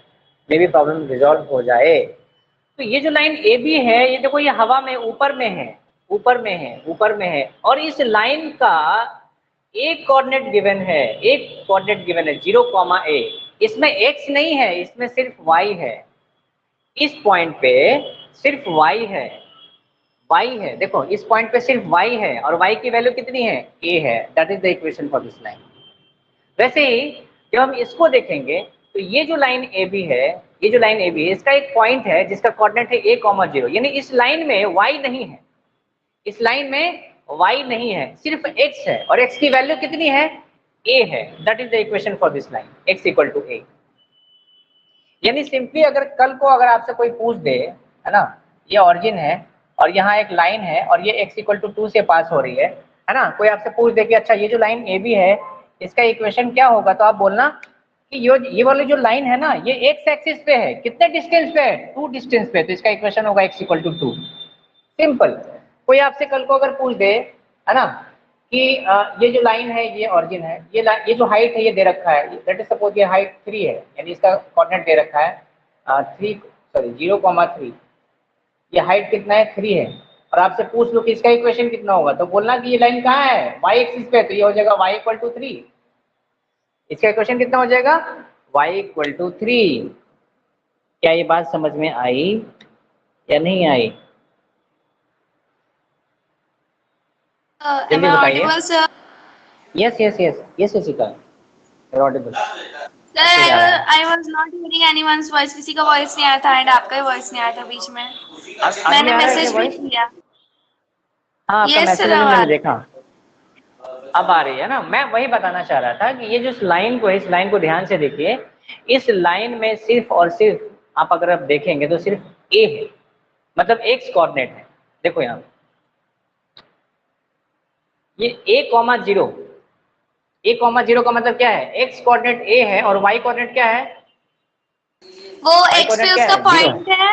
may be problem resolve हो जाए। तो ये जो लाइन ए बी है, ये देखो ये हवा में ऊपर में है, ऊपर में है, ऊपर में है, और इस लाइन का एक कोऑर्डिनेट गिवन है, एक कोऑर्डिनेट गिवन है 0, a। इसमें x नहीं है, इसमें सिर्फ y है। इस पॉइंट पे सिर्फ y है, y है। देखो इस पॉइंट पे सिर्फ y है, और y की वैल्यू कितनी है? a है। That is the equation for this line. वैसे ही जब हम इसको देखेंगे तो ये जो लाइन ए बी है, ये जो लाइन ए बी है, इसका एक पॉइंट है जिसका कोऑर्डिनेट है a, 0, यानी इस लाइन में y नहीं है, इस लाइन में y नहीं है, सिर्फ x है, और x की वैल्यू कितनी है? a है। That is the equation for this line, x equal to a। यानी सिंपली अगर कल को अगर आपसे कोई पूछ दे, है ना, ये ऑरिजिन है और यहाँ एक लाइन है और ये x इक्वल टू 2 से पास हो रही है ना, कोई आपसे पूछ दे कि अच्छा ये जो लाइन ए बी है इसका इक्वेशन क्या होगा, तो आप बोलना कि ये वाली जो लाइन है ना, ये x एक्सिस पे है, कितने डिस्टेंस पे है? 2 डिस्टेंस पे, तो इसका इक्वेशन होगा x इक्वल टू 2। सिंपल। कोई आपसे कल को अगर पूछ दे, है ना, कि ये जो लाइन है ये ऑरिजिन है, ये जो हाइट है ये दे रखा है, लेट अस सपोज ये हाइट 3 है, यानी इसका कोऑर्डिनेट दे रखा है 0,3, ये हाइट कितना है? 3 है, और आपसे पूछ लो कि इसका इक्वेशन कितना होगा, तो बोलना कि ये लाइन कहाँ है? y एक्सिस पे, तो ये हो जाएगा y इक्वल टू 3। इसका इक्वेशन कितना हो जाएगा? y equal to 3। क्या ये बात समझ में आई या नहीं आई? Am I audible, sir? Yes Yashika, audible. Sir, I was not hearing anyone's voice. किसी का वॉइस नहीं आया था एंड आपका ही वॉइस नहीं आया था बीच में। मैंने मैसेज भी किया। हाँ, आपका Yes, मैसेज sir, मैंने आवाज। देखा, अब आ रही है ना। मैं वही बताना चाह रहा था कि ये जो लाइन को, इस लाइन को ध्यान से देखिए, इस लाइन में सिर्फ और सिर्फ आप अगर आप देखेंगे तो सिर्फ a है, मतलब x कोऑर्डिनेट है। देखो यहाँ ये a,0, a,0 का मतलब क्या है? x कोऑर्डिनेट a है और y कोऑर्डिनेट क्या है? वो y x पे कोऑर्डिनेट क्या उसका है? 0 पॉइंट है,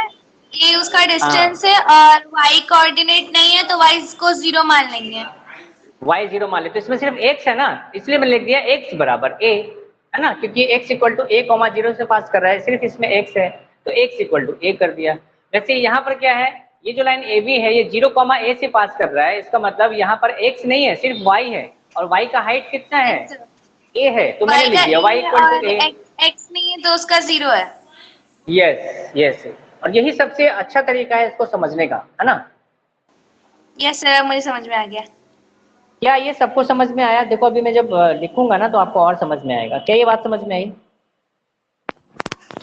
ये उसका डिस्टेंस है, और y कोऑर्डिनेट नहीं है तो y को 0 मान लेंगे। y 0 मान ले, तो इसमें सिर्फ x है ना, इसलिए मैंने लिख दिया x बराबर a, है ना, क्योंकि x इक्वल टू a,0 से पास कर रहा है, सिर्फ इसमें x है तो x इक्वल टू a कर दिया। वैसे यहाँ पर क्या है, ये जो लाइन ए बी है ये 0, a से पास कर रहा है, इसका मतलब यहाँ पर x नहीं है, सिर्फ y है, और y का हाइट कितना है? a है, तो मैंने लिख दिया y equal to a। x नहीं है तो उसका 0 है। यस, और यही सबसे अच्छा तरीका है इसको समझने का, है ना। यस सर, मुझे समझ में आ गया। क्या ये सबको समझ में आया? देखो अभी मैं जब लिखूंगा ना तो आपको और समझ में आएगा। क्या ये बात समझ में आई?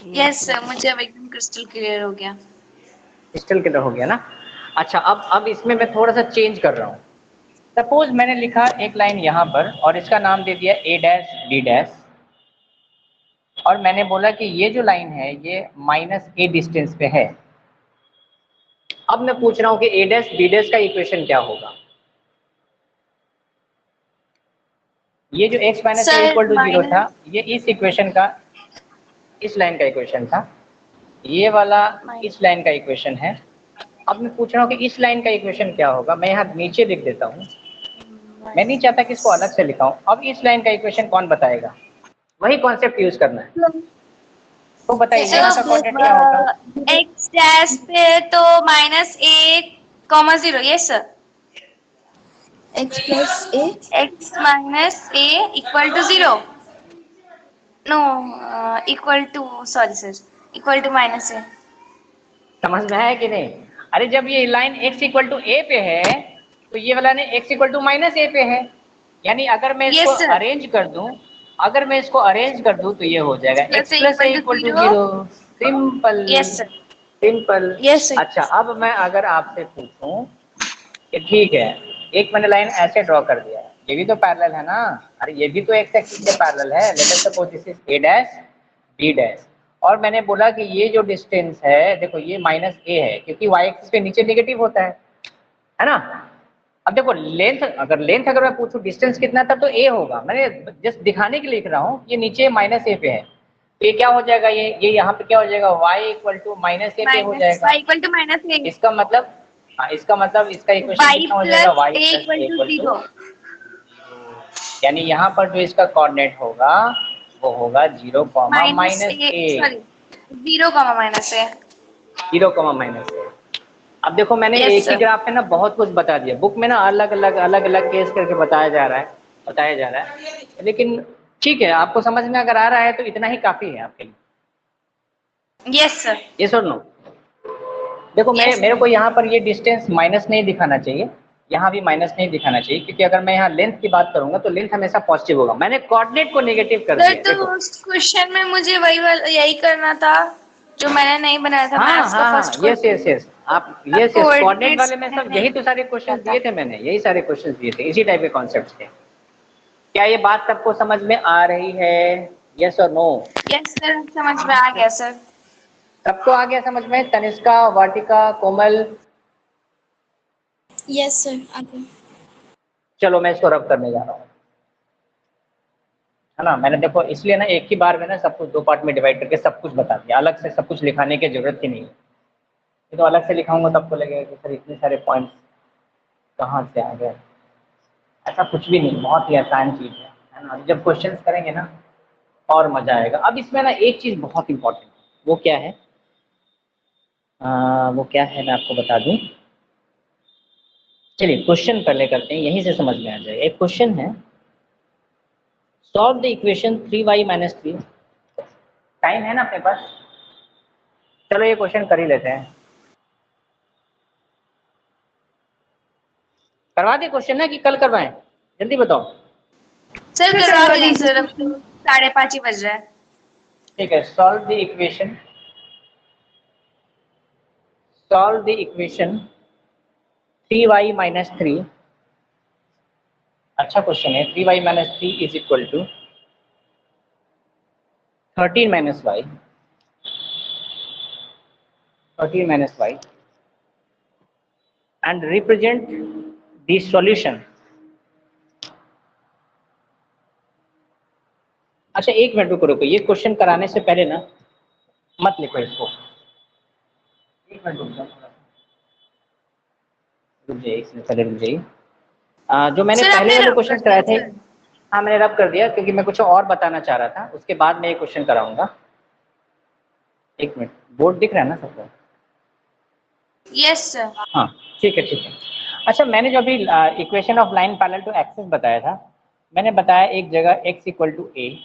यस सर, मुझे अब एकदम क्रिस्टल क्लियर हो गया। क्रिस्टल क्लियर हो गया ना। अच्छा, अब इसमें मैं थोड़ा सा चेंज कर रहा हूँ। सपोज मैंने लिखा एक लाइन यहाँ पर और इसका नाम दे दिया a डैश d डैश, और मैंने बोला कि ये जो लाइन है ये -a डिस्टेंस पे है। अब मैं पूछ रहा हूँ कि a डैश d डैश का इक्वेशन क्या होगा? ये जो x minus a equal to 0 था, ये इस इक्वेशन का, इस लाइन का इक्वेशन था, ये वाला इस लाइन का इक्वेशन है। अब मैं पूछ रहा हूँ कि इस लाइन का इक्वेशन क्या होगा? मैं यहाँ नीचे लिख देता हूँ, मैं नहीं चाहता कि इसको अलग से लिखाऊं। अब इस लाइन का इक्वेशन कौन बताएगा? वही कॉन्सेप्ट यूज करना है, तो बताइए यहाँ का कोऑर्डिनेट क्या होगा? x डैश पे तो -a,0, yes sir. x plus a x minus a equal to 0. No, equal to, sorry sir, equal to minus a. समझ में आया कि नहीं? अरे जब ये line x equal to a पे है तो ये वाला ने x इक्वल टू -a पे है, यानी अगर मैं इसको Yes, sir. अरेंज कर दूं, अगर मैं इसको अरेंज कर दूं तो ये हो जाएगा x plus a equal to 0। Simple. Yes sir. Simple. Yes sir. अच्छा, अब मैं अगर आपसे पूछूं कि ठीक है, एक मैंने लाइन ऐसे ड्रॉ कर दिया है, ये भी तो पैरेलल है ना, अरे ये भी तो एक्स एक्सिस के पैरेलल है। Let us suppose this is A dash B dash, और मैंने बोला कि ये जो डिस्टेंस है देखो ये माइनस ए है क्योंकि वाई एक्सिस के नीचे नेगेटिव होता है ना। अब देखो लेंथ, अगर मैं पूछूं डिस्टेंस कितना था तो ए होगा, मैंने जस्ट दिखाने के लिए लिख रहा हूँ। ये नीचे माइनस ए पे है तो ये क्या हो जाएगा, ये यहाँ पे क्या हो जाएगा, y इक्वल टू माइनस ए पे हो माइनस जाएगा। वाई इक्वल टू माइनस ए, इसका मतलब, हाँ इसका मतलब इसका इक्वेशन वाई कितना हो जाएगा, plus y a plus a equal to equal to, 0। यानी यहाँ पर जो इसका कोऑर्डिनेट होगा वो होगा 0, माइनस माइनस ए, ए, सॉरी 0 कॉमा माइनस ए। 0, माइनस ए। अब देखो मैंने Yes, एक ही sir. ग्राफ में ना बहुत कुछ बता दिया, बुक में ना अलग अलग केस करके बताया जा रहा है, लेकिन ठीक है आपको समझ में अगर आ रहा है तो इतना ही काफी है आपके लिए। Yes sir. यस और नो? देखो Yes, मेरे को यहाँ पर ये डिस्टेंस माइनस नहीं दिखाना चाहिए, यहाँ भी माइनस नहीं दिखाना चाहिए, क्योंकि अगर मैं यहाँ लेंथ की बात करूंगा तो लेंथ हमेशा पॉजिटिव होगा। मैंने कोऑर्डिनेट को नेगेटिव कर सर दिया। तो देखो उस क्वेश्चन में मुझे यही करना था जो मैंने नहीं बनाया था, हाँ मैथ्स का हाँ फर्स्ट हाँ, यस यस क्वेश्चन। यस, आप यस यस कोऑर्डिनेट वाले में सब यही तो सारे क्वेश्चन नहीं दिए थे मैंने, यही सारे क्वेश्चन दिए थे, इसी टाइप के कॉन्सेप्ट थे। क्या ये बात सबको समझ में आ रही है? यस और नो? यस सर, समझ में आ गया सर। सबको आ गया समझ में? तनिष्का, वाटिका, कोमल? यस सर, आगे। चलो मैं इसको रब करने जा रहा हूँ, है ना। मैंने देखो इसलिए ना एक ही बार में ना सब कुछ दो पार्ट में डिवाइड करके सब कुछ बता दिया, अलग से सब कुछ लिखाने की जरूरत ही नहीं है। ये तो अलग से लिखाऊंगा तब तो लगेगा कि सर इतने सारे पॉइंट्स कहाँ से आ गए। ऐसा कुछ भी नहीं, बहुत ही आसान चीज़ है ना। जब क्वेश्चंस करेंगे ना और मजा आएगा। अब इसमें ना एक चीज़ बहुत इंपॉर्टेंट है, वो क्या है, वो क्या है मैं आपको बता दूं। चलिए क्वेश्चन पहले करते हैं, यहीं से समझ में आ जाएगा। एक क्वेश्चन है, solve the equation 3y minus 3। Time है ना अपने पास? चलो ये क्वेश्चन कर ही लेते हैं। करवा दे क्वेश्चन ना कि कल करवाएं, जल्दी बताओ। सर करवा दीजिए सर, अब तो 5:30 ही बज रहा है। ठीक है, solve the equation, solve the equation 3y minus 3। अच्छा क्वेश्चन है। 3y minus 3 is equal to 13 minus y, 13 minus y and represent the solution। अच्छा एक मिनट रुको, ये क्वेश्चन कराने से पहले ना मत लिखो इसको, एक मिनट रुक जाओ, रुक जाइए, इसमें पहले रुक जाइए। जो मैंने सर पहले आपने वाले रब कर क्वेश्चन दिया कराए थे, सर। हाँ मैंने रब कर दिया क्योंकि मैं कुछ और बताना चाह रहा था, उसके बाद मैं ये क्वेश्चन कराऊंगा। एक मिनट, बोर्ड दिख रहा है ना सबको? Yes sir. हाँ ठीक है ठीक है। अच्छा मैंने जो अभी equation of line parallel to axis बताया था, मैंने बताया एक जगह x इक्वल टू ए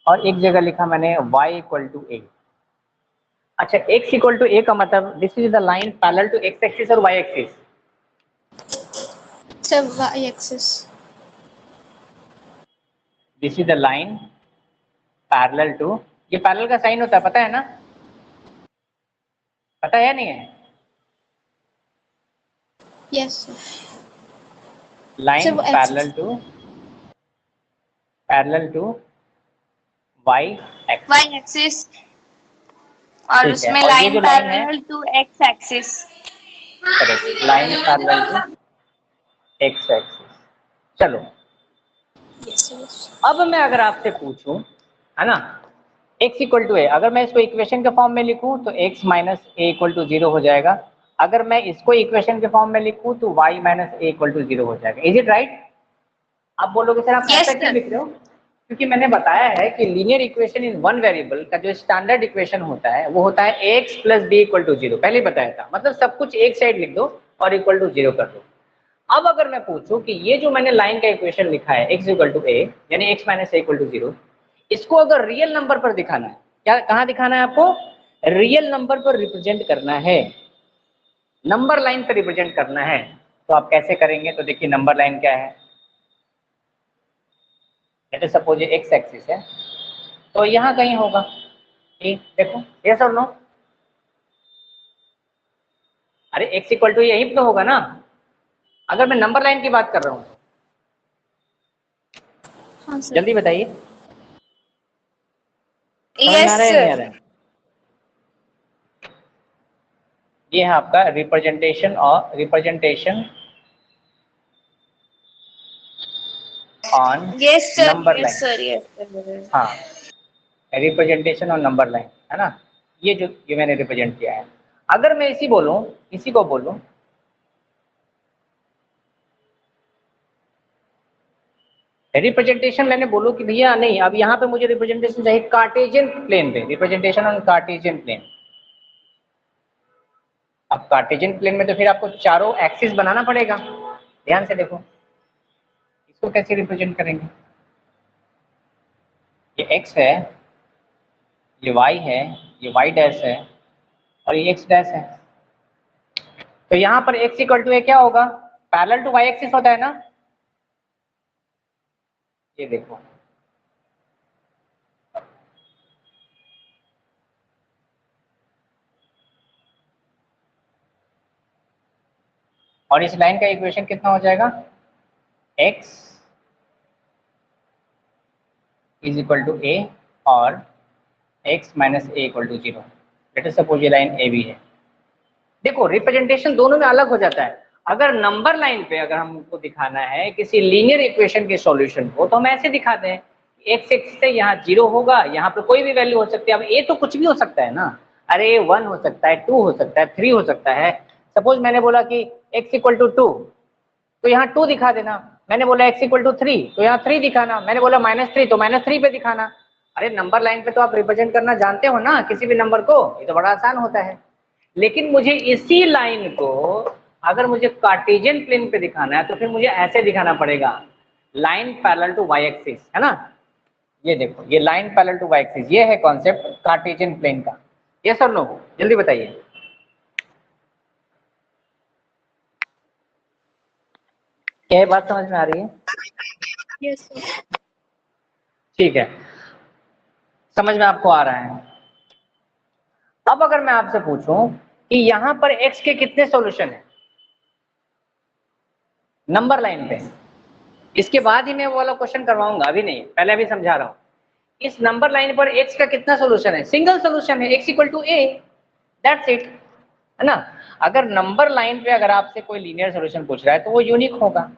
और एक जगह लिखा मैंने y इक्वल टू ए। अच्छा x इक्वल टू ए का मतलब this is the line parallel to x axis और y axis. Sir y axis. This is the line parallel to, ये पैरेलल का साइन होता है पता है ना, पता है या नहीं है? Yes sir. लाइन वो parallel to y axis. Y axis और ठीक है, उसमें और ये लाइन जो लाइन है, parallel to x axis. Correct, line parallel to x axis. चलो यस सर। अब मैं अगर आपसे पूछूं, है ना, x इक्वल टू ए, अगर मैं इसको इक्वेशन के फॉर्म में लिखूं तो x minus a equal to 0 हो जाएगा। अगर मैं इसको इक्वेशन के फॉर्म में लिखूं तो y minus a equal to 0 हो जाएगा। Is it right? आप बोलोगे सर आप यस ऐसा क्यों सर। लिख रहे हो? क्योंकि मैंने बताया है कि linear equation in one variable का जो स्टैंडर्ड इक्वेशन होता है वो होता है ax plus b equal to 0। पहले ही बताया था, मतलब सब कुछ एक साइड लिख दो और इक्वल टू 0 कर दो। अब अगर मैं पूछूं कि ये जो मैंने लाइन का इक्वेशन लिखा है x इक्वल टू ए यानी x minus a equal to 0, इसको अगर रियल नंबर पर दिखाना है, क्या कहाँ दिखाना है आपको? रियल नंबर पर रिप्रेजेंट करना है, नंबर लाइन पर रिप्रेजेंट करना है। तो आप कैसे करेंगे? तो देखिए नंबर लाइन क्या है, लेट अस सपोज ये एक्स एक्सिस है तो यहाँ कहीं होगा ये, देखो यस और नो? अरे x इक्वल टू यही तो होगा ना, अगर मैं नंबर लाइन की बात कर रहा हूँ। हाँ सर। जल्दी बताइए, समझ में यस आ रहा है या नहीं आ सर। रहा है? ये है आपका रिप्रेजेंटेशन और representation on yes sir, number yes line. Sir, yes sir. हाँ, रिप्रेजेंटेशन ऑन नंबर लाइन, है ना, ये मैंने रिप्रेजेंट किया है। अगर मैं इसी को बोलूं रिप्रेजेंटेशन, मैंने बोलूं कि भैया नहीं, अब यहाँ पे मुझे रिप्रेजेंटेशन चाहिए कार्टेशियन प्लेन पे, रिप्रेजेंटेशन ऑन कार्टेशियन प्लेन। अब कार्टेशियन प्लेन में तो फिर आपको चारों एक्सिस बनाना पड़ेगा। ध्यान से देखो, इसको कैसे रिप्रेजेंट करेंगे? ये x है, ये y है, ये y डैश है और ये x डैश है। तो यहाँ पर x इक्वल टू क्या होगा? पैरेलल टू y एक्सिस होता है ना, ये देखो, और इस लाइन का इक्वेशन कितना हो जाएगा? x is equal to a और x minus a equal to 0। Let us suppose ये लाइन ए बी है। देखो, रिप्रेजेंटेशन दोनों में अलग हो जाता है। अगर नंबर लाइन पे अगर हमको दिखाना है किसी लीनियर इक्वेशन के सॉल्यूशन को, तो हम ऐसे दिखाते हैं, x एक्सिस से यहाँ 0 होगा, यहाँ पे कोई भी वैल्यू हो सकती है। अब a तो कुछ भी हो सकता है ना, अरे 1 हो सकता है, 2 हो सकता है, 3 हो सकता है। सपोज मैंने बोला कि x इक्वल टू 2, तो यहाँ 2 दिखा देना। मैंने बोला x इक्वल टू 3, तो यहाँ 3 दिखाना। मैंने बोला -3, तो -3 पे दिखाना। अरे नंबर लाइन पे तो आप रिप्रेजेंट करना जानते हो ना किसी भी नंबर को, ये तो बड़ा आसान होता है। लेकिन मुझे इसी लाइन को अगर मुझे कार्टेशियन प्लेन पे दिखाना है, तो फिर मुझे ऐसे दिखाना पड़ेगा, line parallel to y axis, है ना। ये देखो, ये line parallel to y axis, ये है कॉन्सेप्ट कार्टेशियन प्लेन का। यस और नो, जल्दी बताइए। क्या बात समझ में आ रही है? यस सर। ठीक है, समझ में आपको आ रहा है। अब अगर मैं आपसे पूछूं कि यहाँ पर x के कितने सॉल्यूशन है नंबर लाइन पे, इसके बाद ही मैं वो वाला क्वेश्चन करवाऊंगा, अभी नहीं, पहले अभी समझा रहा हूँ। इस नंबर लाइन पर x का कितना सॉल्यूशन है? सिंगल सॉल्यूशन है, x equal to a, that's it, है ना। अगर नंबर लाइन पे अगर आपसे कोई लीनियर सॉल्यूशन पूछ रहा है तो वो यूनिक होगा,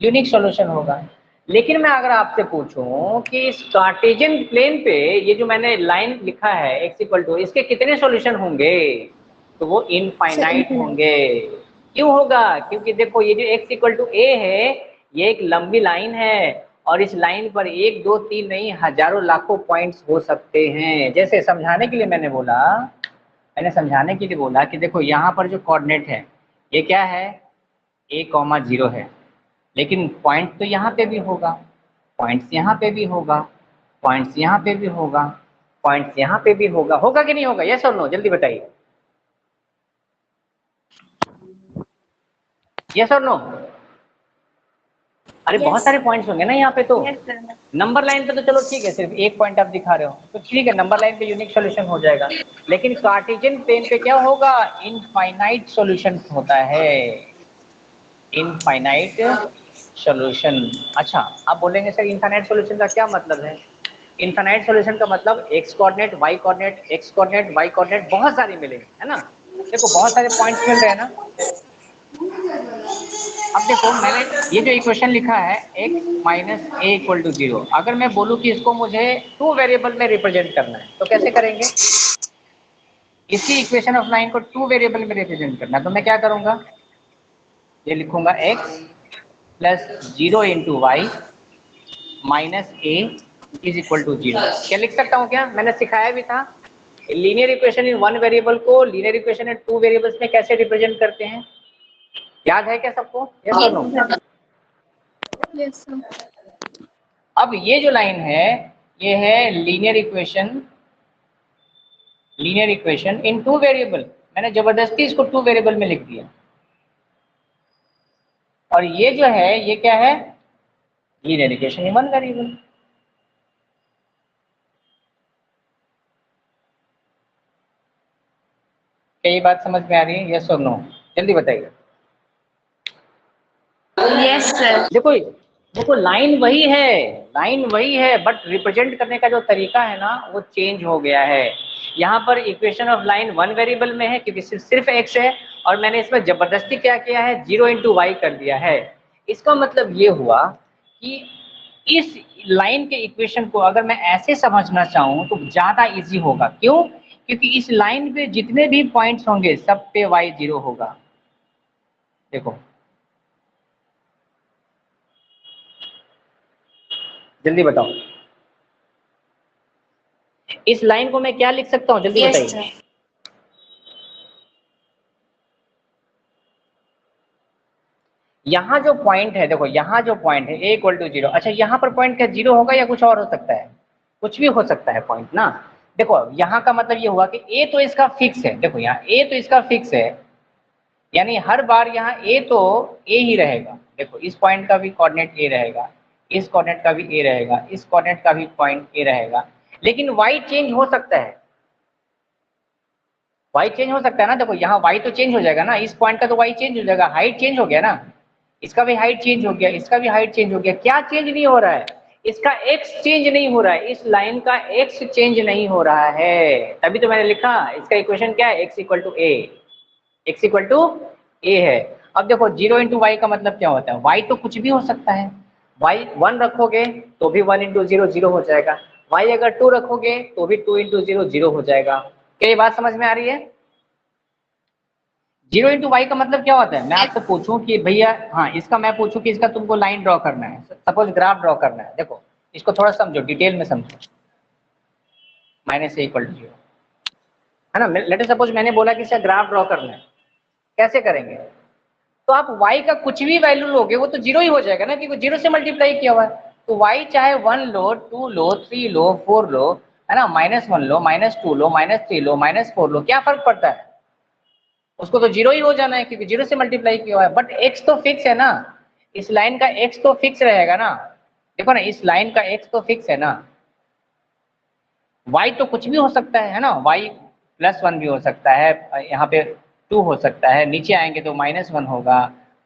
यूनिक सॉल्यूशन होगा। लेकिन मैं अगर आपसे पूछूं कि इस कार्टेशियन प्लेन पे ये जो मैंने लाइन लिखा है x इक्वल टू, इसके कितने सॉल्यूशन होंगे, तो वो सर इनफाइनाइट इनफिनिट। होंगे। क्यों होगा? क्योंकि देखो, ये जो x इक्वल टू a है, ये एक लंबी लाइन है, और इस लाइन पर 1 2 3 नहीं, हजारों लाखों पॉइंट्स हो सकते हैं। जैसे समझाने के लिए मैंने समझाने के लिए बोला कि देखो, यहाँ पर जो कोऑर्डिनेट है ये क्या है, a,0 है, लेकिन पॉइंट तो यहाँ पे भी होगा, पॉइंट्स यहाँ पे भी होगा, पॉइंट्स यहाँ पे भी होगा, पॉइंट्स यहाँ पे भी होगा। होगा कि नहीं होगा? यस और नो, जल्दी बताइए। यस और नो? अरे बहुत यस। सारे पॉइंट्स होंगे ना यहाँ पे तो। Yes sir. नंबर लाइन पे तो चलो ठीक है, सिर्फ एक पॉइंट आप दिखा रहे हो तो ठीक है, नंबर लाइन पे यूनिक सॉल्यूशन हो जाएगा। लेकिन कार्टेशियन प्लेन पे क्या होगा? इनफाइनाइट सॉल्यूशन होता है, इनफाइनाइट सॉल्यूशन। अच्छा, आप बोलेंगे सर इनफाइनाइट सॉल्यूशन का क्या मतलब है? इनफाइनाइट सॉल्यूशन का मतलब x coordinate, y coordinate, x coordinate, y coordinate बहुत सारे मिलेंगे, है ना। देखो बहुत सारे पॉइंट्स मिल रहे हैं ना। अब देखो, मैंने ये जो इक्वेशन लिखा है x minus a equal to 0, अगर मैं बोलूँ कि इसको मुझे 2 वेरिएबल में रिप्रेजेंट करना है, तो कैसे करेंगे? इसी इक्वेशन ऑफ लाइन को 2 वेरिएबल में रिप्रेजेंट करना है, तो मैं क्या करूंगा, ये लिखूंगा x plus 0 into y minus a is equal to 0। क्या लिख सकता हूँ? क्या मैंने सिखाया भी था, लीनियर इक्वेशन इन 1 वेरिएबल को लीनियर इक्वेशन इन 2 वेरिएबल्स में कैसे रिप्रेजेंट करते हैं, याद है क्या सबको? यस और नो? Yes sir. अब ये जो लाइन है, ये है लीनियर इक्वेशन इन 2 वेरिएबल। मैंने जबरदस्ती इसको 2 वेरिएबल में लिख दिया। और ये जो है, ये क्या है? Linear equation in 1 variable. क्या ये बात समझ में आ रही है? यस और नो, जल्दी बताइए। Yes sir. देखो, देखो लाइन वही है बट रिप्रेजेंट करने का जो तरीका है ना वो चेंज हो गया है। यहाँ पर इक्वेशन ऑफ लाइन 1 वेरिएबल में है क्योंकि सिर्फ x है और मैंने इसमें जबरदस्ती क्या किया है 0 × y कर दिया है। इसका मतलब ये हुआ कि इस लाइन के इक्वेशन को अगर मैं ऐसे समझना चाहूँ तो ज्यादा इजी होगा। क्यों? क्योंकि इस लाइन पे जितने भी पॉइंट्स होंगे सब पे y 0 होगा। देखो जल्दी बताओ, इस लाइन को मैं क्या लिख सकता हूँ, जल्दी यस बताइए। सर। यहाँ जो पॉइंट है, देखो यहाँ जो पॉइंट है a = 0। अच्छा यहाँ पर पॉइंट क्या 0 होगा या कुछ और हो सकता है? कुछ भी हो सकता है पॉइंट ना। देखो यहाँ का मतलब ये हुआ कि a तो इसका फिक्स है। देखो यहाँ a तो इसका फिक्स है, यानी हर बार यहाँ a तो a ही रहेगा। देखो इस पॉइंट का भी कोऑर्डिनेट a रहेगा, इस कोऑर्डिनेट का भी a रहेगा, इस कोऑर्डिनेट का भी पॉइंट a रहेगा। लेकिन y चेंज हो सकता है, y चेंज हो सकता है ना। देखो यहाँ y तो चेंज हो जाएगा ना, इस पॉइंट का तो y चेंज हो जाएगा, हाइट चेंज हो गया ना, इसका भी हाइट चेंज हो गया, इसका भी हाइट चेंज हो गया। क्या चेंज नहीं हो रहा है? इसका x चेंज नहीं हो रहा है, इस लाइन का x चेंज नहीं हो रहा है। तभी तो मैंने लिखा इसका इक्वेशन क्या है, x = a, x = a है। अब देखो 0 × y का मतलब क्या होता है, y तो कुछ भी हो सकता है। y 1 रखोगे तो भी 1 × 0 0 हो जाएगा, y अगर 2 रखोगे तो भी 2 × 0 0 हो जाएगा। क्या ये बात समझ में आ रही है? 0 × y का मतलब क्या होता है? मैं आपसे पूछूं कि भैया, हाँ इसका मैं पूछूं कि इसका तुमको लाइन ड्रॉ करना है, सपोज ग्राफ ड्रॉ करना है। देखो इसको थोड़ा समझो, डिटेल में समझो। -a = 0 है ना। लेट अस सपोज मैंने बोला कि इसका ग्राफ ड्रॉ करना है, कैसे करेंगे? तो आप y का कुछ भी वैल्यू लोगे वो तो 0 ही हो जाएगा ना, क्योंकि 0 से मल्टीप्लाई किया हुआ है। तो y चाहे 1 लो, 2 लो, 3 लो, 4 लो, है ना, -1 लो, -2 लो, -3 लो, -4 लो, क्या फर्क पड़ता है? उसको तो 0 ही हो जाना है क्योंकि 0 से मल्टीप्लाई किया हुआ है। बट x तो फिक्स है ना, इस लाइन का x तो फिक्स रहेगा ना। देखो ना इस लाइन का x तो फिक्स है ना, y तो कुछ भी हो सकता है ना, y +1 भी हो सकता है, यहाँ पे 2 हो सकता है, नीचे आएंगे तो -1 होगा,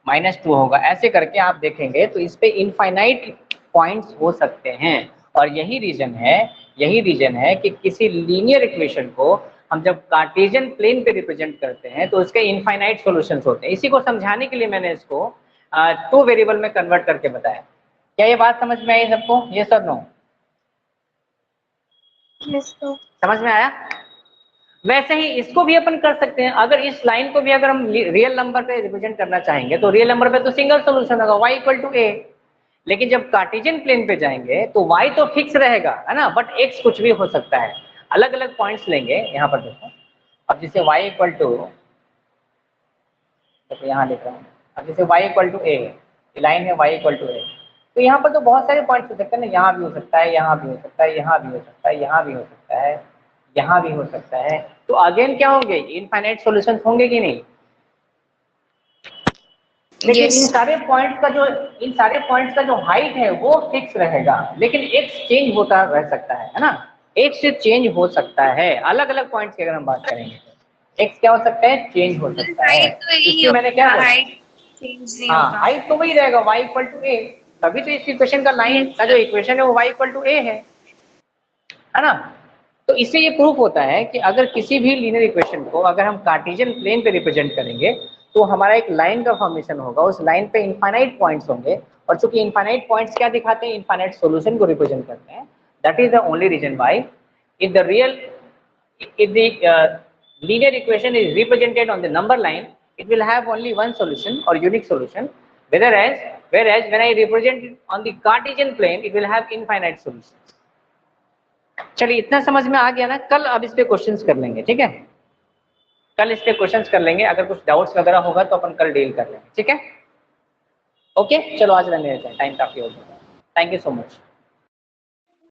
-2 होगा, ऐसे करके आप देखेंगे तो इस पे इनफाइनाइट पॉइंट्स हो सकते हैं। और यही रीजन है कि किसी लीनियर इक्वेशन को हम जब कार्टेशियन प्लेन पे रिप्रेजेंट करते हैं तो उसके इनफाइनाइट सॉल्यूशंस होते हैं। इसी को समझाने के लिए मैंने इसको 2 वेरिएबल में कन्वर्ट करके बताया। क्या ये बात समझ में आई सबको? ये सब नो यस सर। समझ में आया? वैसे ही इसको भी अपन कर सकते हैं। अगर इस लाइन को भी अगर हम रियल नंबर पे रिप्रेजेंट करना चाहेंगे तो रियल नंबर पे तो सिंगल सॉल्यूशन होगा, y = a। लेकिन जब कार्टेशियन प्लेन पे जाएंगे तो y तो फिक्स रहेगा, है ना, बट x कुछ भी हो सकता है। अलग अलग पॉइंट्स लेंगे। यहाँ पर देखो, अब जैसे y = देखो यहाँ लिख रहा हूँ, अब जैसे y = a, लाइन है y = a, तो यहाँ पर तो बहुत सारे पॉइंट्स हो सकते हैं ना, यहाँ भी हो सकता है, यहाँ भी हो सकता है, यहाँ भी हो सकता है, यहाँ भी हो सकता है, यहाँ भी हो सकता है। तो अगेन क्या होंगे, इनफाइनाइट सॉल्यूशंस होंगे कि नहीं? लेकिन यस। इन सारे पॉइंट्स का जो हाइट है वो फिक्स रहेगा, लेकिन x चेंज होता रह सकता है ना, x से चेंज हो सकता है। अलग अलग पॉइंट्स की अगर हम बात करेंगे तो x क्या हो सकता है, चेंज हो सकता है। हाइट तो यही इसलिए मैंने क्या होगा, बोला, हाइट चेंज नहीं हाँ होगा। हाइट तो वही रहेगा, y = a। तभी तो इस इक्वेशन का लाइन यस का जो इक्वेशन है वो y = a है ना। तो इससे ये प्रूफ होता है कि अगर किसी भी लीनियर इक्वेशन को अगर हम कार्टेशियन प्लेन पे रिप्रेजेंट करेंगे तो हमारा एक लाइन का फॉर्मेशन होगा, उस लाइन पे इनफाइनाइट पॉइंट्स होंगे, और चूंकि इनफाइनाइट पॉइंट्स क्या दिखाते हैं, इनफाइनाइट सॉल्यूशन को रिप्रेजेंट करते हैं। That is the only reason why if the linear equation is represented on the number line, it will have only one solution or unique solution, whereas when I represent it on the Cartesian plane, it will have infinite solutions. चलिए इतना समझ में आ गया ना। कल अब इस पे क्वेश्चंस कर लेंगे, ठीक है, कल इस पे क्वेश्चंस कर लेंगे। अगर कुछ डाउट्स वगैरह होगा तो अपन कल डील कर लेंगे, ठीक है। ओके चलो आज रहने देते हैं, टाइम काफी हो गया। Thank you so much.